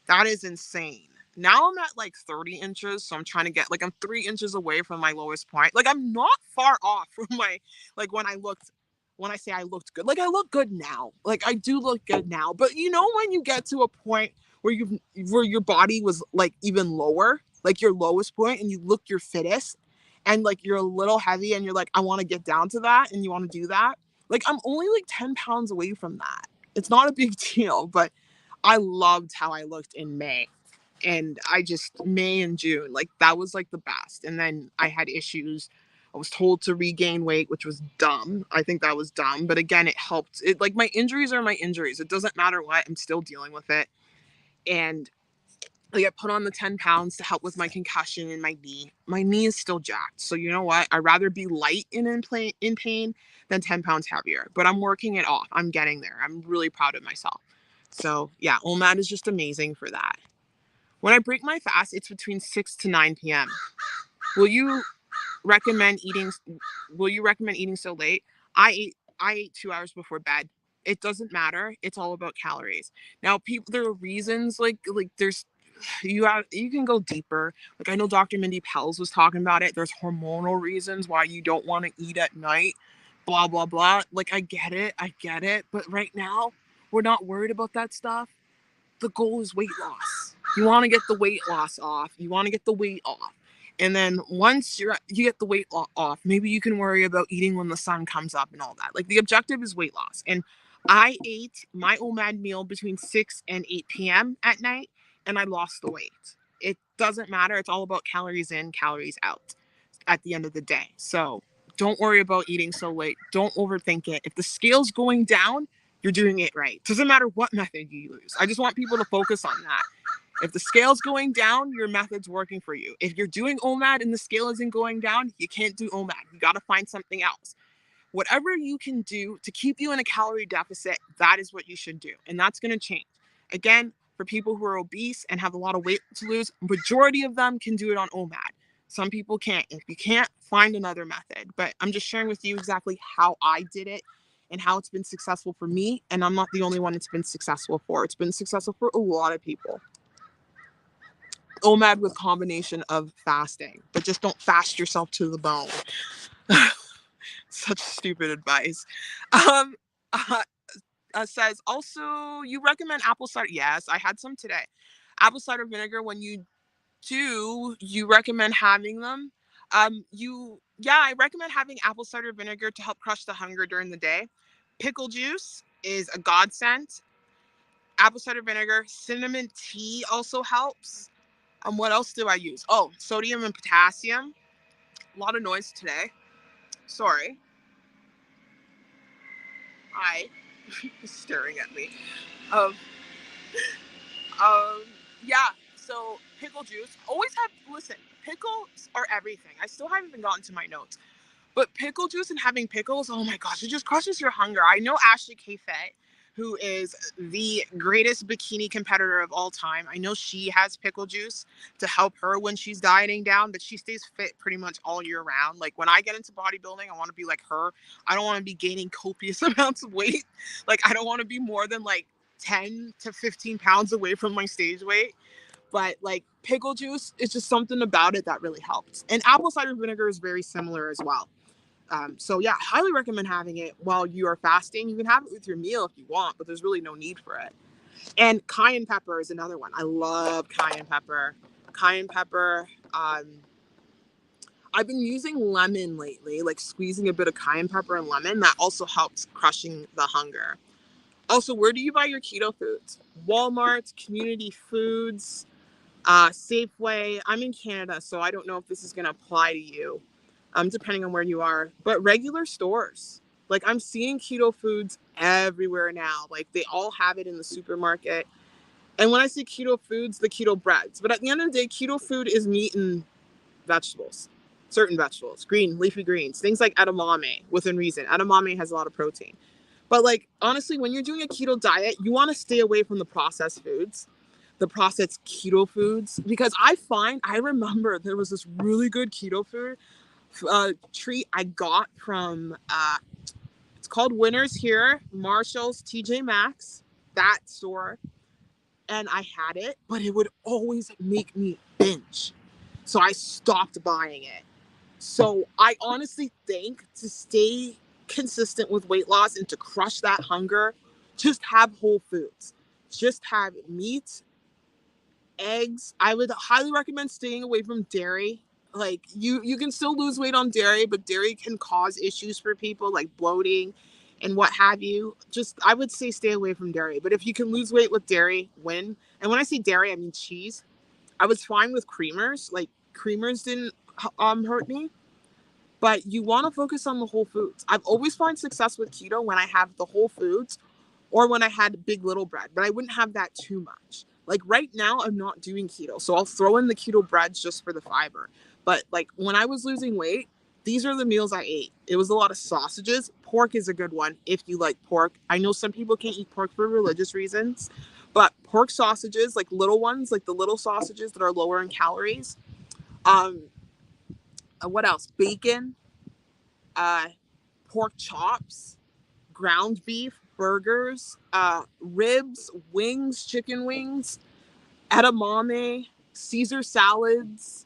that is insane. Now I'm at like 30 inches, so I'm trying to get, like, I'm 3 inches away from my lowest point. Like, I'm not far off from my, like, when I say I looked good, like, I look good now. Like, I do look good now. But you know, when you get to a point where your body was like even lower, like your lowest point, and you look your fittest, and like you're a little heavy, and you're like, I want to get down to that, and you want to do that. Like, I'm only like 10 pounds away from that. It's not a big deal, but I loved how I looked in May. And May and June, like that was like the best. And then I had issues. I was told to regain weight, which was dumb. I think that was dumb. But again, it helped. It, like, my injuries are my injuries. It doesn't matter what. I'm still dealing with it. And like, I put on the 10 pounds to help with my concussion in my knee. My knee is still jacked. So you know what? I'd rather be light and in pain than 10 pounds heavier. But I'm working it off. I'm getting there. I'm really proud of myself. So yeah, OMAD is just amazing for that. When I break my fast, it's between 6 to 9 p.m. Will you recommend eating so late? I ate 2 hours before bed. It doesn't matter. It's all about calories. Now, people, there are reasons, like there's you can go deeper. Like I know Dr. Mindy Pels was talking about it. There's hormonal reasons why you don't want to eat at night. Blah blah blah. Like I get it. I get it. But right now, we're not worried about that stuff. The goal is weight loss. You want to get the weight loss off. You want to get the weight off. And then once you get the weight off, maybe you can worry about eating when the sun comes up and all that. Like the objective is weight loss. And I ate my OMAD meal between 6 and 8 p.m. at night and I lost the weight. It doesn't matter. It's all about calories in, calories out at the end of the day. So don't worry about eating so late. Don't overthink it. If the scale's going down, you're doing it right. Doesn't matter what method you use. I just want people to focus on that. If the scale's going down, your method's working for you. If you're doing OMAD and the scale isn't going down, you can't do OMAD. You got to find something else. Whatever you can do to keep you in a calorie deficit, that is what you should do. And that's going to change. Again, for people who are obese and have a lot of weight to lose, majority of them can do it on OMAD. Some people can't. If you can't, find another method. But I'm just sharing with you exactly how I did it and how it's been successful for me. And I'm not the only one it's been successful for. It's been successful for a lot of people. OMAD with combination of fasting, but just don't fast yourself to the bone. Such stupid advice. Um, uh, says also you recommend apple cider. Yes, I had some today. Apple cider vinegar. When you do, you recommend having them. I recommend having apple cider vinegar to help crush the hunger during the day. Pickle juice is a godsend. Apple cider vinegar, cinnamon tea also helps. What else do I use? Oh, sodium and potassium. A lot of noise today. Sorry. Hi. He's staring at me. Um, um, yeah. So pickle juice. Always have. Listen, pickles are everything. I still haven't even gotten to my notes. But pickle juice and having pickles, oh my gosh, it just crushes your hunger. I know Ashley K. Fett, who is the greatest bikini competitor of all time. I know she has pickle juice to help her when she's dieting down, but she stays fit pretty much all year round. Like when I get into bodybuilding, I want to be like her. I don't want to be gaining copious amounts of weight. Like I don't want to be more than like 10 to 15 pounds away from my stage weight. But like pickle juice, it's just something about it that really helps. And apple cider vinegar is very similar as well. So yeah, highly recommend having it while you are fasting. You can have it with your meal if you want, but there's really no need for it. And cayenne pepper is another one. I love cayenne pepper. Cayenne pepper. I've been using lemon lately, like squeezing a bit of cayenne pepper and lemon. That also helps crushing the hunger. Also, where do you buy your keto foods? Walmart, Community Foods, Safeway. I'm in Canada, so I don't know if this is going to apply to you, depending on where you are. But regular stores, like I'm seeing keto foods everywhere now. Like they all have it in the supermarket. And when I say keto foods, the keto breads. But at the end of the day, keto food is meat and vegetables, certain vegetables, green, leafy greens, things like edamame within reason. Edamame has a lot of protein. But like honestly, when you're doing a keto diet, you want to stay away from the processed foods, the processed keto foods, because I remember there was this really good keto food treat I got from it's called Winners here, Marshalls, TJ Maxx, that store, and I had it, but it would always make me binge, so I stopped buying it. So I honestly think to stay consistent with weight loss and to crush that hunger, just have whole foods. Just have meat, eggs. I would highly recommend staying away from dairy. Like you can still lose weight on dairy, but dairy can cause issues for people like bloating and what have you. Just I would say stay away from dairy. But if you can lose weight with dairy, win. And when I say dairy, I mean cheese. I was fine with creamers. Like creamers didn't hurt me, but you want to focus on the whole foods. I've always found success with keto when I have the whole foods or when I had Big Little bread, but I wouldn't have that too much. Like right now, I'm not doing keto, so I'll throw in the keto breads just for the fiber. But like when I was losing weight, these are the meals I ate. It was a lot of sausages. Pork is a good one if you like pork. I know some people can't eat pork for religious reasons, but pork sausages, like little ones, like the little sausages that are lower in calories. Um, what else? Bacon, uh, pork chops, ground beef, burgers, ribs, wings, chicken wings. edamame, Caesar salads,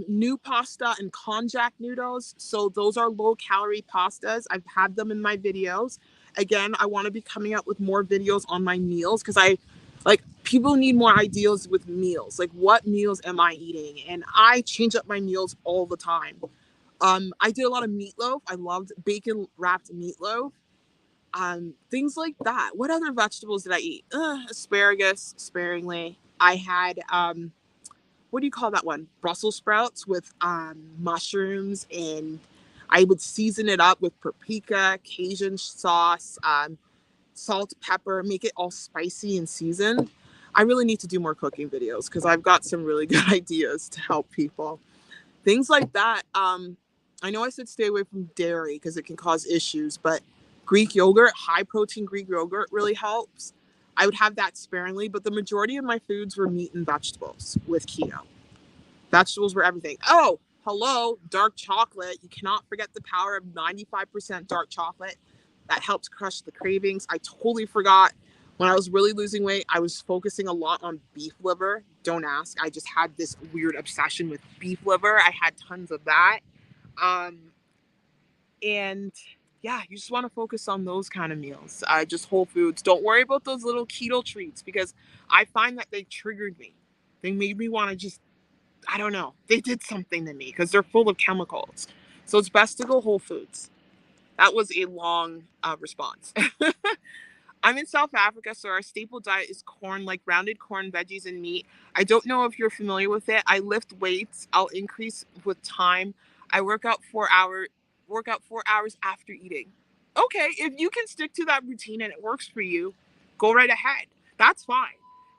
new pasta and konjac noodles. So those are low calorie pastas. I've had them in my videos. Again, I want to be coming out with more videos on my meals because I like people need more ideas with meals. Like what meals am I eating? And I change up my meals all the time. I did a lot of meatloaf. I loved bacon wrapped meatloaf. Things like that. What other vegetables did I eat? Asparagus sparingly. I had what do you call that one? Brussels sprouts with mushrooms, and I would season it up with paprika, Cajun sauce, salt, pepper, make it all spicy and seasoned. I really need to do more cooking videos because I've got some really good ideas to help people. Things like that. I know I said stay away from dairy because it can cause issues, but Greek yogurt, high protein Greek yogurt really helps. I would have that sparingly, but the majority of my foods were meat and vegetables with keto. Vegetables were everything. Oh, hello, dark chocolate. You cannot forget the power of 95% dark chocolate. That helps crush the cravings. I totally forgot. When I was really losing weight, I was focusing a lot on beef liver. Don't ask. I just had this weird obsession with beef liver. I had tons of that. Um, and yeah, you just want to focus on those kind of meals. Just whole foods. Don't worry about those little keto treats because I find that they triggered me. They made me want to just I don't know. They did something to me because they're full of chemicals. So it's best to go whole foods. That was a long response. I'm in South Africa, so our staple diet is corn, like rounded corn, veggies, and meat. I don't know if you're familiar with it. I lift weights. I'll increase with time. I work out 4 hours after eating. Okay, if you can stick to that routine and it works for you, go right ahead. That's fine.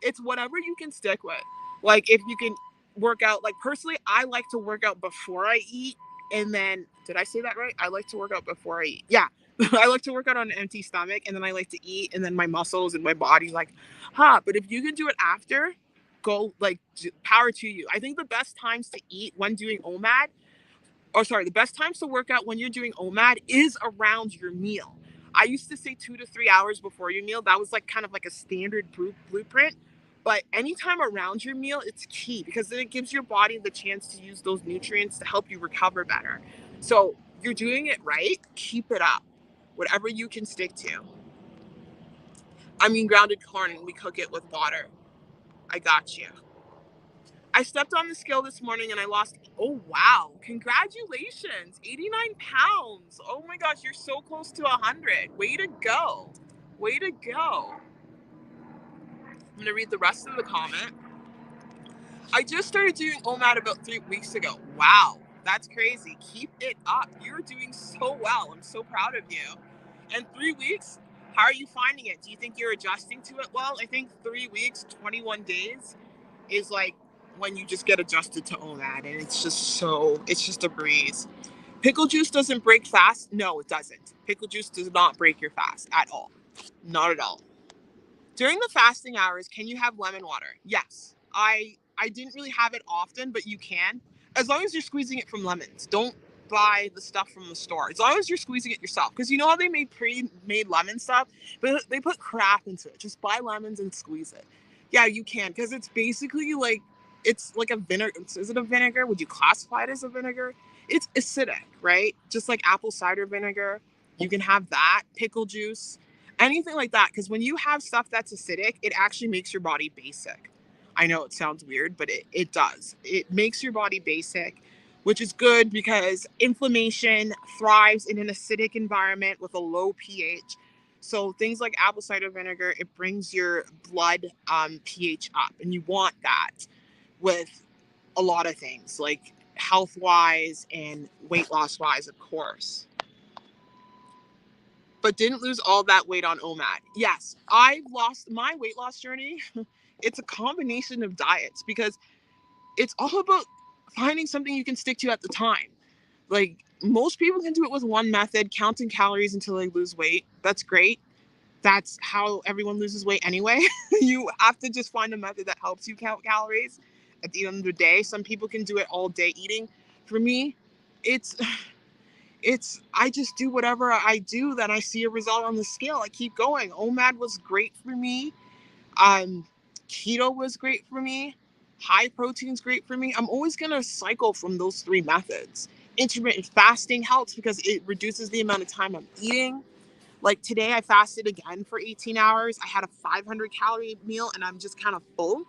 It's whatever you can stick with. Like if you can work out, like personally, I like to work out before I eat. And then, did I say that right? I like to work out before I eat. Yeah, I like to work out on an empty stomach and then I like to eat and then my muscles and my body's like, but if you can do it after, go like power to you. I think the best times to eat when doing OMAD, or sorry, the best times to work out when you're doing OMAD is around your meal. I used to say 2 to 3 hours before your meal. That was like kind of like a standard blueprint. But anytime around your meal, it's key because then it gives your body the chance to use those nutrients to help you recover better. So you're doing it right, keep it up. Whatever you can stick to. I mean, grounded corn, and we cook it with water. I got you. I stepped on the scale this morning and I lost. Oh, wow. Congratulations. 89 pounds. Oh my gosh, you're so close to 100. Way to go. Way to go. I'm going to read the rest of the comment. I just started doing OMAD about 3 weeks ago. Wow. That's crazy. Keep it up. You're doing so well. I'm so proud of you. And 3 weeks, how are you finding it? Do you think you're adjusting to it well? I think 3 weeks, 21 days is like when you just get adjusted to OMAD and it's just a breeze. Pickle juice doesn't break fast. No, it doesn't. Pickle juice does not break your fast at all. Not at all. During the fasting hours, can you have lemon water? Yes. I didn't really have it often, but you can. As long as you're squeezing it from lemons. Don't buy the stuff from the store. As long as you're squeezing it yourself. Because you know how they made pre-made lemon stuff? But they put crap into it. Just buy lemons and squeeze it. Yeah, you can. Because it's basically like, it's like a vinegar. Is it a vinegar? Would you classify it as a vinegar? It's acidic, right? Just like apple cider vinegar. You can have that. Pickle juice, anything like that, because when you have stuff that's acidic, it actually makes your body basic. I know it sounds weird, but it does. It makes your body basic, which is good because inflammation thrives in an acidic environment with a low pH. So things like apple cider vinegar, it brings your blood pH up, and you want that with a lot of things, like health wise and weight loss wise, of course, but didn't lose all that weight on OMAD. Yes, I've lost my weight loss journey. It's a combination of diets because it's all about finding something you can stick to at the time. Like most people can do it with one method, counting calories until they lose weight. That's great. That's how everyone loses weight anyway. You have to just find a method that helps you count calories at the end of the day. Some people can do it all day eating. For me, it's I just do whatever I do, then I see a result on the scale. I keep going. OMAD was great for me. Keto was great for me. High protein's great for me. I'm always going to cycle from those three methods. Intermittent fasting helps because it reduces the amount of time I'm eating. Like today, I fasted again for 18 hours. I had a 500 calorie meal and I'm just kind of full.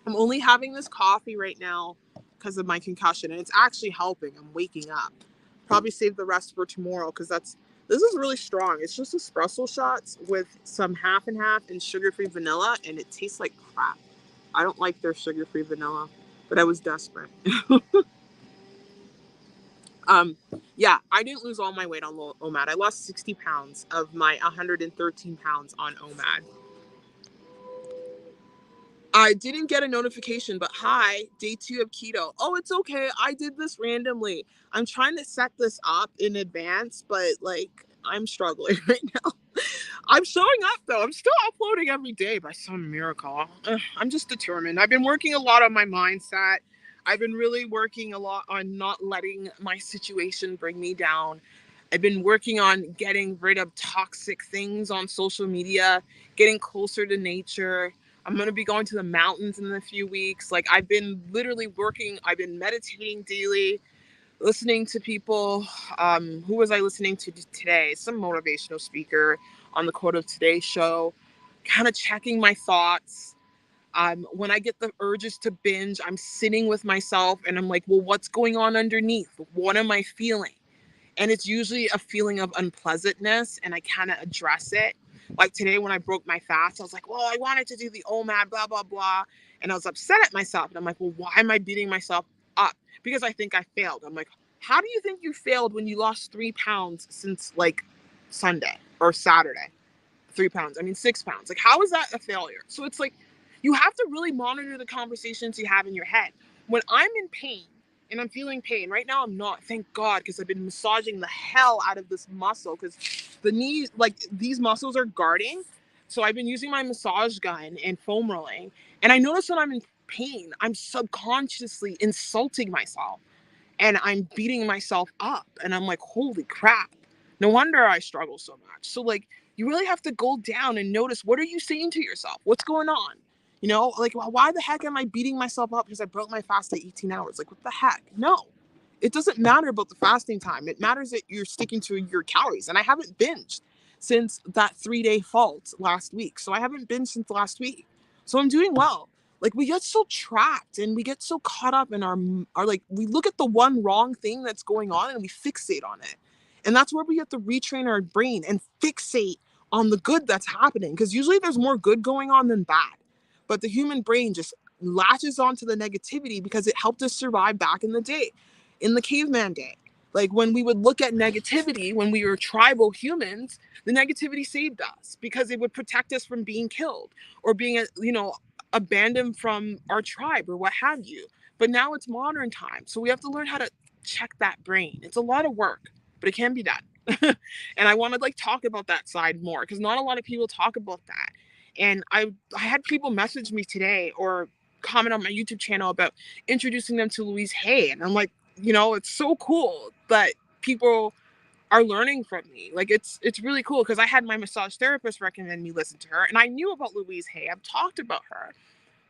I'm only having this coffee right now because of my concussion, and it's actually helping. I'm waking up. Probably save the rest for tomorrow because this is really strong. It's just espresso shots with some half and half and sugar-free vanilla, and it tastes like crap. I don't like their sugar-free vanilla, but I was desperate. um, yeah, I didn't lose all my weight on OMAD. I lost 60 pounds of my 113 pounds on OMAD. I didn't get a notification, but hi, day 2 of keto. Oh, it's okay. I did this randomly. I'm trying to set this up in advance, but like I'm struggling right now. I'm showing up though. I'm still uploading every day by some miracle. I'm just determined. I've been working a lot on my mindset. I've been really working a lot on not letting my situation bring me down. I've been working on getting rid of toxic things on social media, getting closer to nature. I'm going to be going to the mountains in a few weeks. Like I've been literally working, I've been meditating daily, listening to people. Who was I listening to today? Some motivational speaker on the Quote of Today show, kind of checking my thoughts. When I get the urges to binge, I'm sitting with myself and I'm like, well, what's going on underneath? What am I feeling? And it's usually a feeling of unpleasantness, and I kind of address it. Like today when I broke my fast, I was like, well, I wanted to do the OMAD, blah, blah, blah. And I was upset at myself. And I'm like, well, why am I beating myself up? Because I think I failed. I'm like, how do you think you failed when you lost 3 pounds since like Sunday or Saturday? 3 pounds. I mean, 6 pounds. Like, how is that a failure? So it's like, you have to really monitor the conversations you have in your head. When I'm in pain and I'm feeling pain, right now I'm not, thank God, because I've been massaging the hell out of this muscle because the knees, like these muscles are guarding. So I've been using my massage gun and foam rolling. And I notice when I'm in pain, I'm subconsciously insulting myself and I'm beating myself up and I'm like, holy crap. No wonder I struggle so much. So like you really have to go down and notice, what are you saying to yourself? What's going on? You know, like why the heck am I beating myself up because I broke my fast at 18 hours? Like what the heck? No. It doesn't matter about the fasting time. It matters that you're sticking to your calories. And I haven't binged since that 3-day fault last week. So I haven't binged since last week. So I'm doing well. Like we get so trapped and we get so caught up in our like we look at the one wrong thing that's going on and we fixate on it. And that's where we have to retrain our brain and fixate on the good that's happening, because usually there's more good going on than bad. But the human brain just latches onto the negativity because it helped us survive back in the day, in the caveman day. Like when we would look at negativity when we were tribal humans, the negativity saved us because it would protect us from being killed or being, abandoned from our tribe or what have you. But now it's modern times. So we have to learn how to check that brain. It's a lot of work, but it can be done. And I want to like talk about that side more because not a lot of people talk about that. And I had people message me today or comment on my YouTube channel about introducing them to Louise Hay. And I'm like, it's so cool that people are learning from me. Like it's really cool because I had my massage therapist recommend me listen to her, and I knew about Louise Hay. I've talked about her,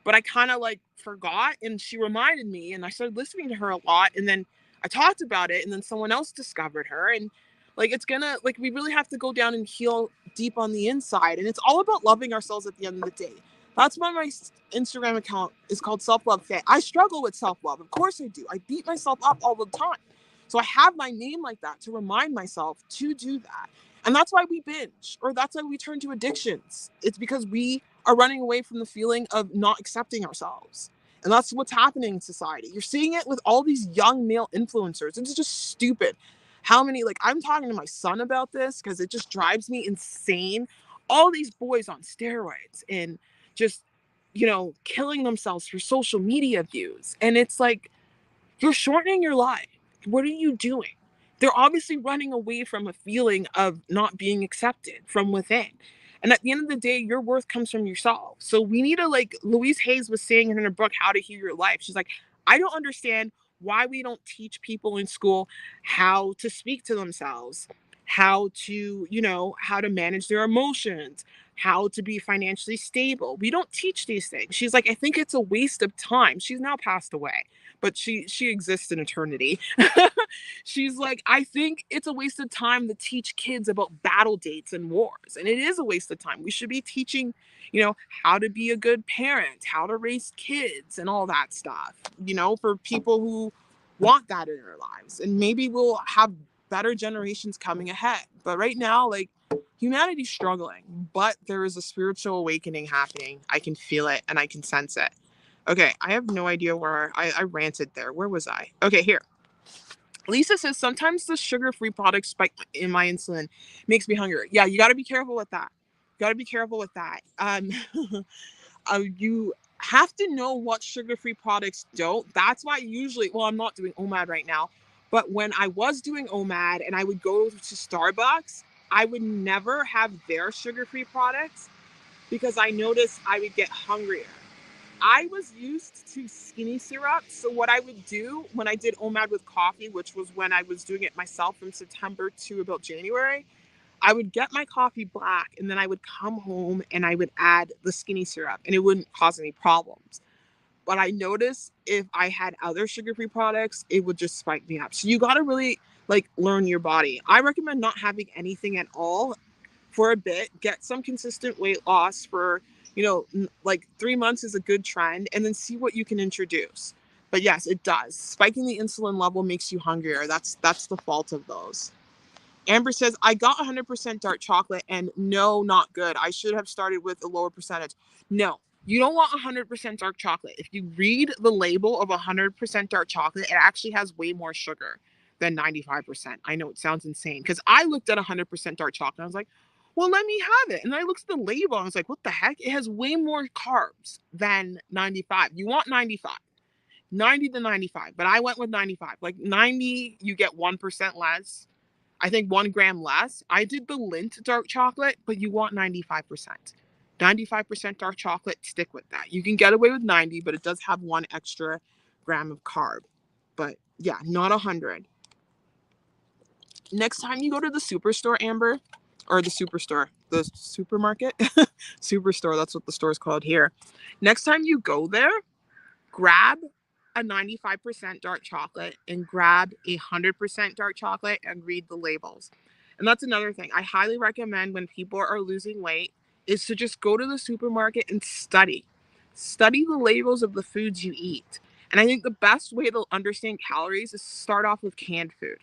but I kind of like forgot, and she reminded me, and I started listening to her a lot, and then I talked about it, and then someone else discovered her, and like it's gonna like we really have to go down and heal deep on the inside, and it's all about loving ourselves at the end of the day. That's why my Instagram account is called Self Love Fit. I struggle with self love, of course I do. I beat myself up all the time, so I have my name like that to remind myself to do that. And that's why we binge, or that's why we turn to addictions. It's because we are running away from the feeling of not accepting ourselves. And that's what's happening in society. You're seeing it with all these young male influencers. It's just stupid. How many, like, I'm talking to my son about this because it just drives me insane. All these boys on steroids and just, killing themselves for social media views. And it's like, you're shortening your life. What are you doing? They're obviously running away from a feeling of not being accepted from within. And at the end of the day, your worth comes from yourself. So we need to, like Louise Hayes was saying in her book, How to Heal Your Life. She's like, I don't understand why we don't teach people in school how to speak to themselves, how to, how to manage their emotions, how to be financially stable. We don't teach these things. She's like, I think it's a waste of time. She's now passed away, but she exists in eternity. She's like, I think it's a waste of time to teach kids about battle dates and wars. And it is a waste of time. We should be teaching, how to be a good parent, how to raise kids and all that stuff, for people who want that in their lives. And maybe we'll have better generations coming ahead. But right now, like, humanity's struggling, but there is a spiritual awakening happening. I can feel it and I can sense it. Okay, I have no idea where I ranted there. Where was I? Okay, here. Lisa says sometimes the sugar-free product spike in my insulin makes me hungry. Yeah, you got to be careful with that. You got to be careful with that. You have to know what sugar-free products don't. That's why usually, well, I'm not doing OMAD right now, but when I was doing OMAD and I would go to Starbucks, I would never have their sugar-free products because I noticed I would get hungrier. I was used to skinny syrup. So what I would do when I did OMAD with coffee, which was when I was doing it myself from September to about January, I would get my coffee black and then I would come home and I would add the skinny syrup and it wouldn't cause any problems. But I noticed if I had other sugar-free products, it would just spike me up. So you got to really learn your body. I recommend not having anything at all for a bit, get some consistent weight loss for, 3 months is a good trend, and then see what you can introduce. But yes, it does. Spiking the insulin level makes you hungrier. That's the fault of those. Amber says, I got 100% dark chocolate and no, not good. I should have started with a lower percentage. No, you don't want 100% dark chocolate. If you read the label of 100% dark chocolate, it actually has way more sugar than 95%. I know it sounds insane because I looked at 100% dark chocolate and I was like, well, let me have it. And I looked at the label and I was like, what the heck? It has way more carbs than 95. You want 95. 90 to 95, but I went with 95. Like 90, you get 1% less. I think 1 gram less. I did the Lindt dark chocolate, but you want 95%. 95% dark chocolate, stick with that. You can get away with 90, but it does have 1 extra gram of carb. But yeah, not 100. Next time you go to the superstore, Amber, or the superstore, the supermarket, superstore, that's what the store is called here. Next time you go there, grab a 95% dark chocolate and grab 100% dark chocolate and read the labels. And that's another thing I highly recommend when people are losing weight is to just go to the supermarket and study. Study the labels of the foods you eat. And I think the best way to understand calories is to start off with canned food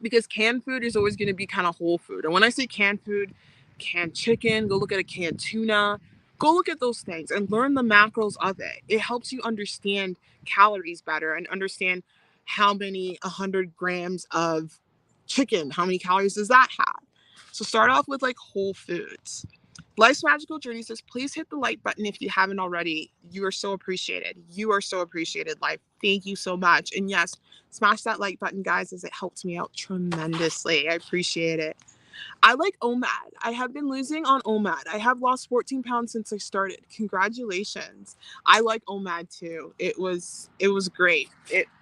because canned food is always going to be kind of whole food. And when I say canned food, canned chicken, go look at a canned tuna, go look at those things and learn the macros of it. It helps you understand calories better and understand how many 100 grams of chicken, how many calories does that have? So start off with whole foods. Life's Magical Journey says, please hit the like button if you haven't already. You are so appreciated. You are so appreciated, Life. Thank you so much. And yes, smash that like button, guys, as it helps me out tremendously. I appreciate it. I like OMAD. I have been losing on OMAD. I have lost 14 pounds since I started. Congratulations. I like OMAD too. It was great.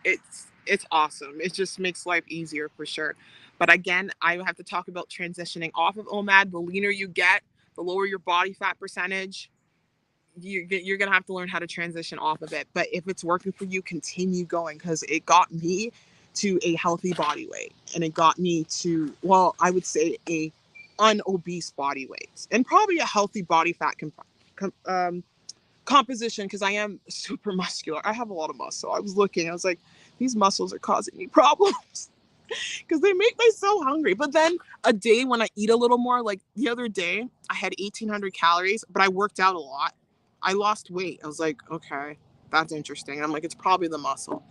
It's awesome. It just makes life easier for sure. But again, I have to talk about transitioning off of OMAD. The leaner you get, the lower your body fat percentage, you're going to have to learn how to transition off of it. But if it's working for you, continue going because it got me to a healthy body weight and it got me to, well, I would say a unobese body weight and probably a healthy body fat composition because I am super muscular. I have a lot of muscle. I was looking, I was like, these muscles are causing me problems because they make me so hungry. But then a day when I eat a little more, like the other day, I had 1,800 calories, but I worked out a lot. I lost weight. I was like, okay, that's interesting. And I'm like, it's probably the muscle.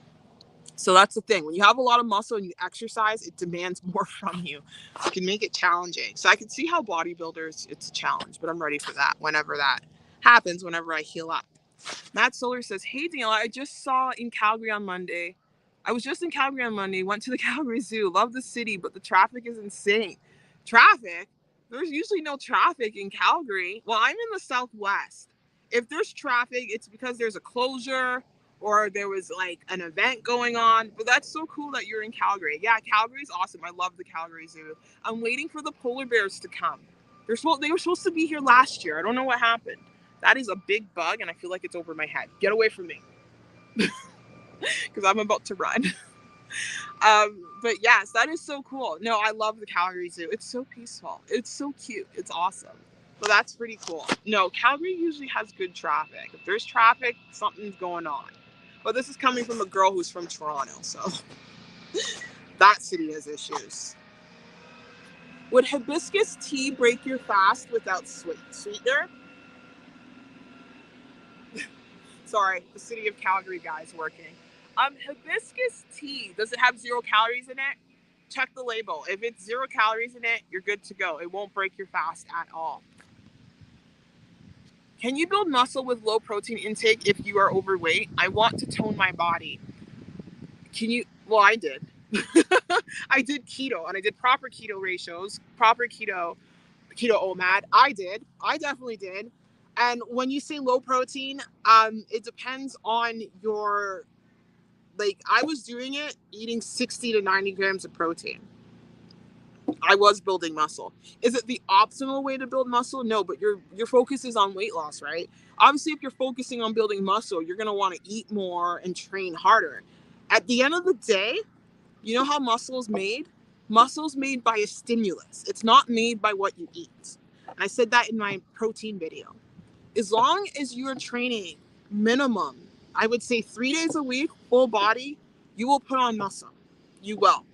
So that's the thing. When you have a lot of muscle and you exercise, it demands more from you. It can make it challenging. So I can see how bodybuilders, it's a challenge, but I'm ready for that whenever that happens, whenever I heal up. Matt Solar says, hey, Daniela, I just saw in Calgary on Monday. I was just in Calgary on Monday, went to the Calgary Zoo, love the city, but the traffic is insane. Traffic? There's usually no traffic in Calgary. Well, I'm in the Southwest. If there's traffic, it's because there's a closure or there was an event going on. But that's so cool that you're in Calgary. Yeah, Calgary's awesome. I love the Calgary Zoo. I'm waiting for the polar bears to come. They were supposed to be here last year. I don't know what happened. That is a big bug, and I feel like it's over my head. Get away from me, because I'm about to run. But yes, that is so cool. No, I love the Calgary Zoo. It's so peaceful. It's so cute. It's awesome. So that's pretty cool. No, Calgary usually has good traffic. If there's traffic, something's going on. But this is coming from a girl who's from Toronto, so that city has issues. Would hibiscus tea break your fast without sweetener? Sorry, the city of Calgary guys working. Hibiscus tea, does it have 0 calories in it? Check the label. If it's 0 calories in it, you're good to go. It won't break your fast at all. Can you build muscle with low protein intake if you are overweight? I want to tone my body. Can you? Well, I did. I did keto and I did proper keto ratios, proper keto OMAD. I definitely did. And when you say low protein, it depends on your, like, I was doing it eating 60 to 90 grams of protein. I was building muscle. Is it the optimal way to build muscle? No, but your focus is on weight loss, right? Obviously, if you're focusing on building muscle, you're going to want to eat more and train harder. At the end of the day, you know how muscle is made? Muscle is made by a stimulus. It's not made by what you eat. And I said that in my protein video. As long as you're training minimum, I would say 3 days a week, full body, you will put on muscle. You will.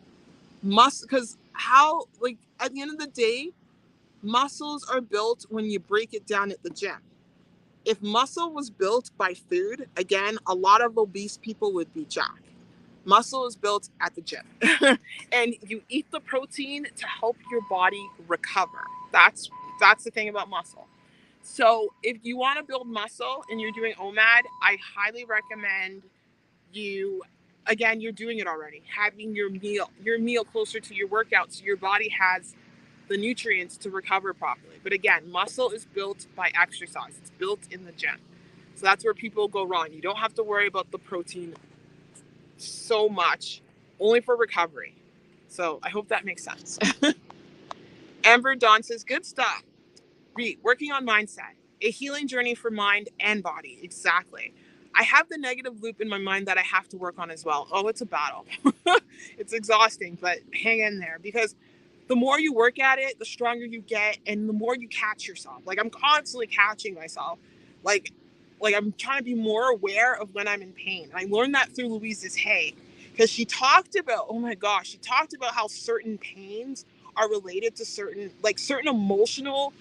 Because how, like, at the end of the day, muscles are built when you break it down at the gym. If muscle was built by food, again, a lot of obese people would be jacked. Muscle is built at the gym. And you eat the protein to help your body recover. That's the thing about muscle. So if you want to build muscle and you're doing OMAD, I highly recommend you, again, you're doing it already, having your meal closer to your workout so your body has the nutrients to recover properly. But again, muscle is built by exercise. It's built in the gym. So that's where people go wrong. You don't have to worry about the protein so much, only for recovery. So I hope that makes sense. Amber Dawn says, good stuff. Read, working on mindset, a healing journey for mind and body. Exactly. I have the negative loop in my mind that I have to work on as well. Oh, it's a battle. It's exhausting, but hang in there, because the more you work at it, the stronger you get, and the more you catch yourself. Like, I'm constantly catching myself. Like I'm trying to be more aware of when I'm in pain. And I learned that through Louise's Hay, because she talked about, oh my gosh, she talked about how certain pains are related to certain emotional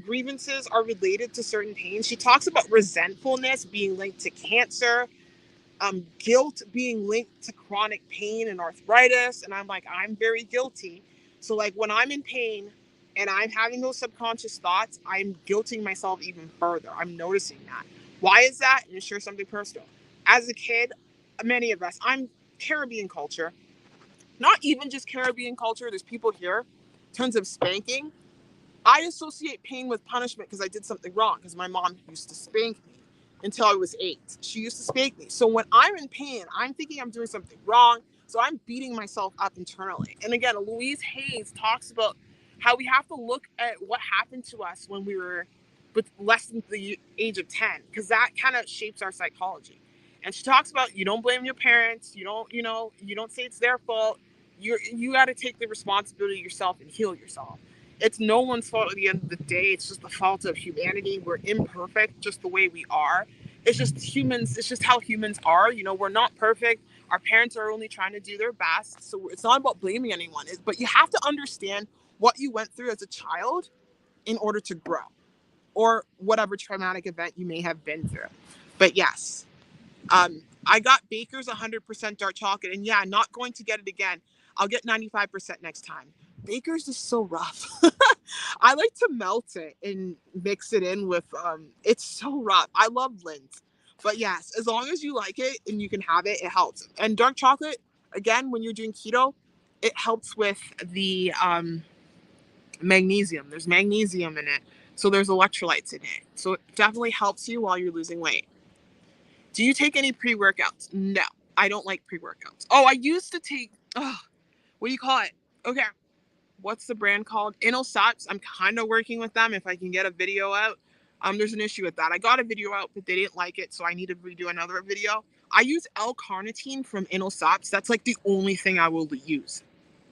grievances are related to certain pains. She talks about resentfulness being linked to cancer, guilt being linked to chronic pain and arthritis. And I'm like, I'm very guilty. So, like, when I'm in pain and I'm having those subconscious thoughts, I'm guilting myself even further. I'm noticing that. Why is that? And share something personal. As a kid, many of us, I'm Caribbean culture, not even just Caribbean culture. There's people here, in terms of spanking. I associate pain with punishment because I did something wrong, because my mom used to spank me until I was 8. She used to spank me. So when I'm in pain, I'm thinking I'm doing something wrong. So I'm beating myself up internally. And again, Louise Hayes talks about how we have to look at what happened to us when we were with less than the age of 10, because that kind of shapes our psychology. And she talks about, you don't blame your parents. You don't say it's their fault. You got to take the responsibility yourself and heal yourself. It's no one's fault at the end of the day. It's just the fault of humanity. We're imperfect just the way we are. It's just humans. It's just how humans are. We're not perfect. Our parents are only trying to do their best. So it's not about blaming anyone. But you have to understand what you went through as a child in order to grow, or whatever traumatic event you may have been through. But yes, I got Baker's 100% dark chocolate, and yeah, not going to get it again. I'll get 95% next time. Baker's is so rough. I like to melt it and mix it in with, it's so rough. I love Lindt. But yes, as long as you like it and you can have it, it helps. And dark chocolate, again, when you're doing keto, it helps with the magnesium. There's magnesium in it. So there's electrolytes in it. So it definitely helps you while you're losing weight. Do you take any pre-workouts? No, I don't like pre-workouts. Oh, I used to take, what do you call it? Okay. what's the brand called? InnoSups. I'm kind of working with them if I can get a video out. There's an issue with that. I got a video out, but they didn't like it, so I need to redo another video. I use L-carnitine from InnoSups. That's like the only thing I will use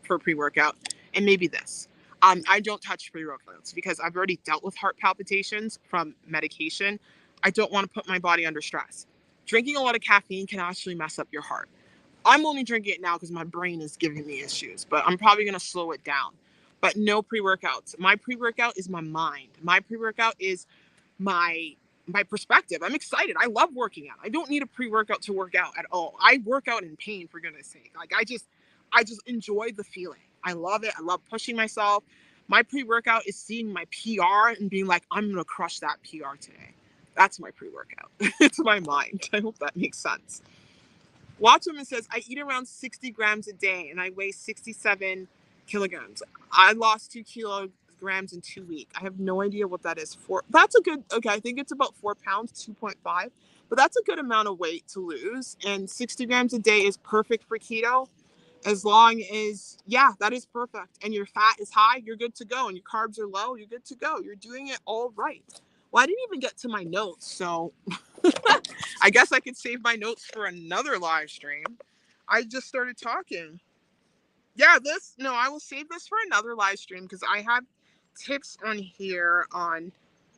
for pre-workout, and maybe this. I don't touch pre-workouts because I've already dealt with heart palpitations from medication. I don't want to put my body under stress. Drinking a lot of caffeine can actually mess up your heart. I'm only drinking it now because my brain is giving me issues, but I'm probably going to slow it down. But no pre-workouts. My pre-workout is my mind. My pre-workout is my my perspective. I'm excited. I love working out. I don't need a pre-workout to work out at all. I work out in pain, for goodness sake. Like I just enjoy the feeling. I love it. I love pushing myself. My pre-workout is seeing my PR and being like, I'm gonna crush that PR today. That's my pre-workout. It's my mind. I hope that makes sense. Watchwoman says, I eat around 60 grams a day and I weigh 67 kilograms. I lost 2 kilograms in 2 weeks. I have no idea what that is for. That's a good, okay, I think it's about 4 pounds, 2.5, but that's a good amount of weight to lose. And 60 grams a day is perfect for keto. As long as, yeah, that is perfect. And your fat is high, you're good to go. And your carbs are low, you're good to go. You're doing it all right. Well, I didn't even get to my notes, so I guess I could save my notes for another live stream. I just started talking. Yeah, I will save this for another live stream because I have tips on here on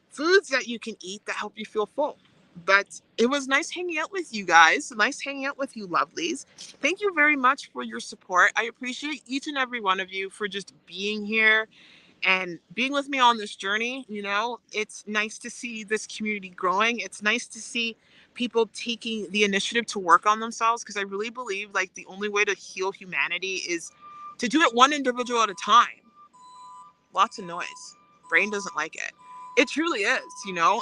foods that you can eat that help you feel full. But it was nice hanging out with you guys. Nice hanging out with you, lovelies. Thank you very much for your support. I appreciate each and every one of you for just being here and being with me on this journey. It's nice to see this community growing. It's nice to see people taking the initiative to work on themselves, because I really believe like the only way to heal humanity is to do it one individual at a time. Lots of noise. Brain doesn't like it. It truly is.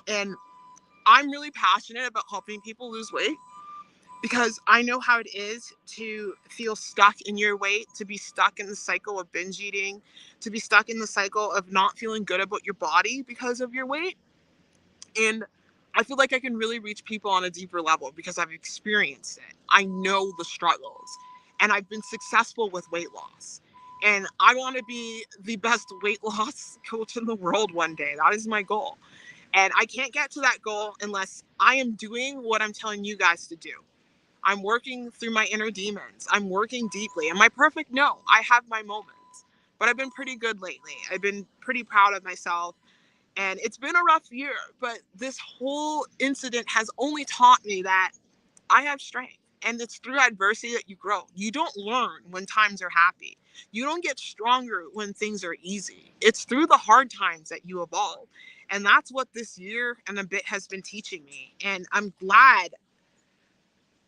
And I'm really passionate about helping people lose weight because I know how it is to feel stuck in your weight, to be stuck in the cycle of binge eating, to be stuck in the cycle of not feeling good about your body because of your weight. And I feel like I can really reach people on a deeper level because I've experienced it. I know the struggles and I've been successful with weight loss. And I want to be the best weight loss coach in the world one day. That is my goal. And I can't get to that goal unless I am doing what I'm telling you guys to do. I'm working through my inner demons. I'm working deeply. Am I perfect? No, I have my moments, but I've been pretty good lately. I've been pretty proud of myself, and it's been a rough year, but this whole incident has only taught me that I have strength, and it's through adversity that you grow. You don't learn when times are happy. You don't get stronger when things are easy. It's through the hard times that you evolve. And that's what this year and a bit has been teaching me. And I'm glad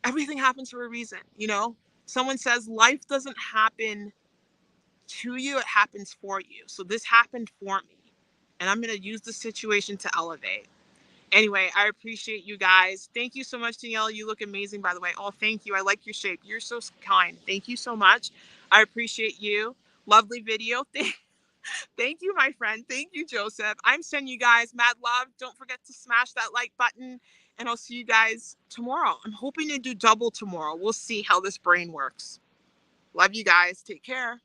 everything happens for a reason. Someone says life doesn't happen to you, it happens for you. So this happened for me, and I'm going to use the situation to elevate. Anyway, I appreciate you guys. Thank you so much, Danielle. You look amazing, by the way. Oh, thank you. I like your shape. You're so kind. Thank you so much. I appreciate you. Lovely video. Thank you, my friend. Thank you, Joseph. I'm sending you guys mad love. Don't forget to smash that like button, and I'll see you guys tomorrow. I'm hoping to do double tomorrow. We'll see how this brain works. Love you guys. Take care.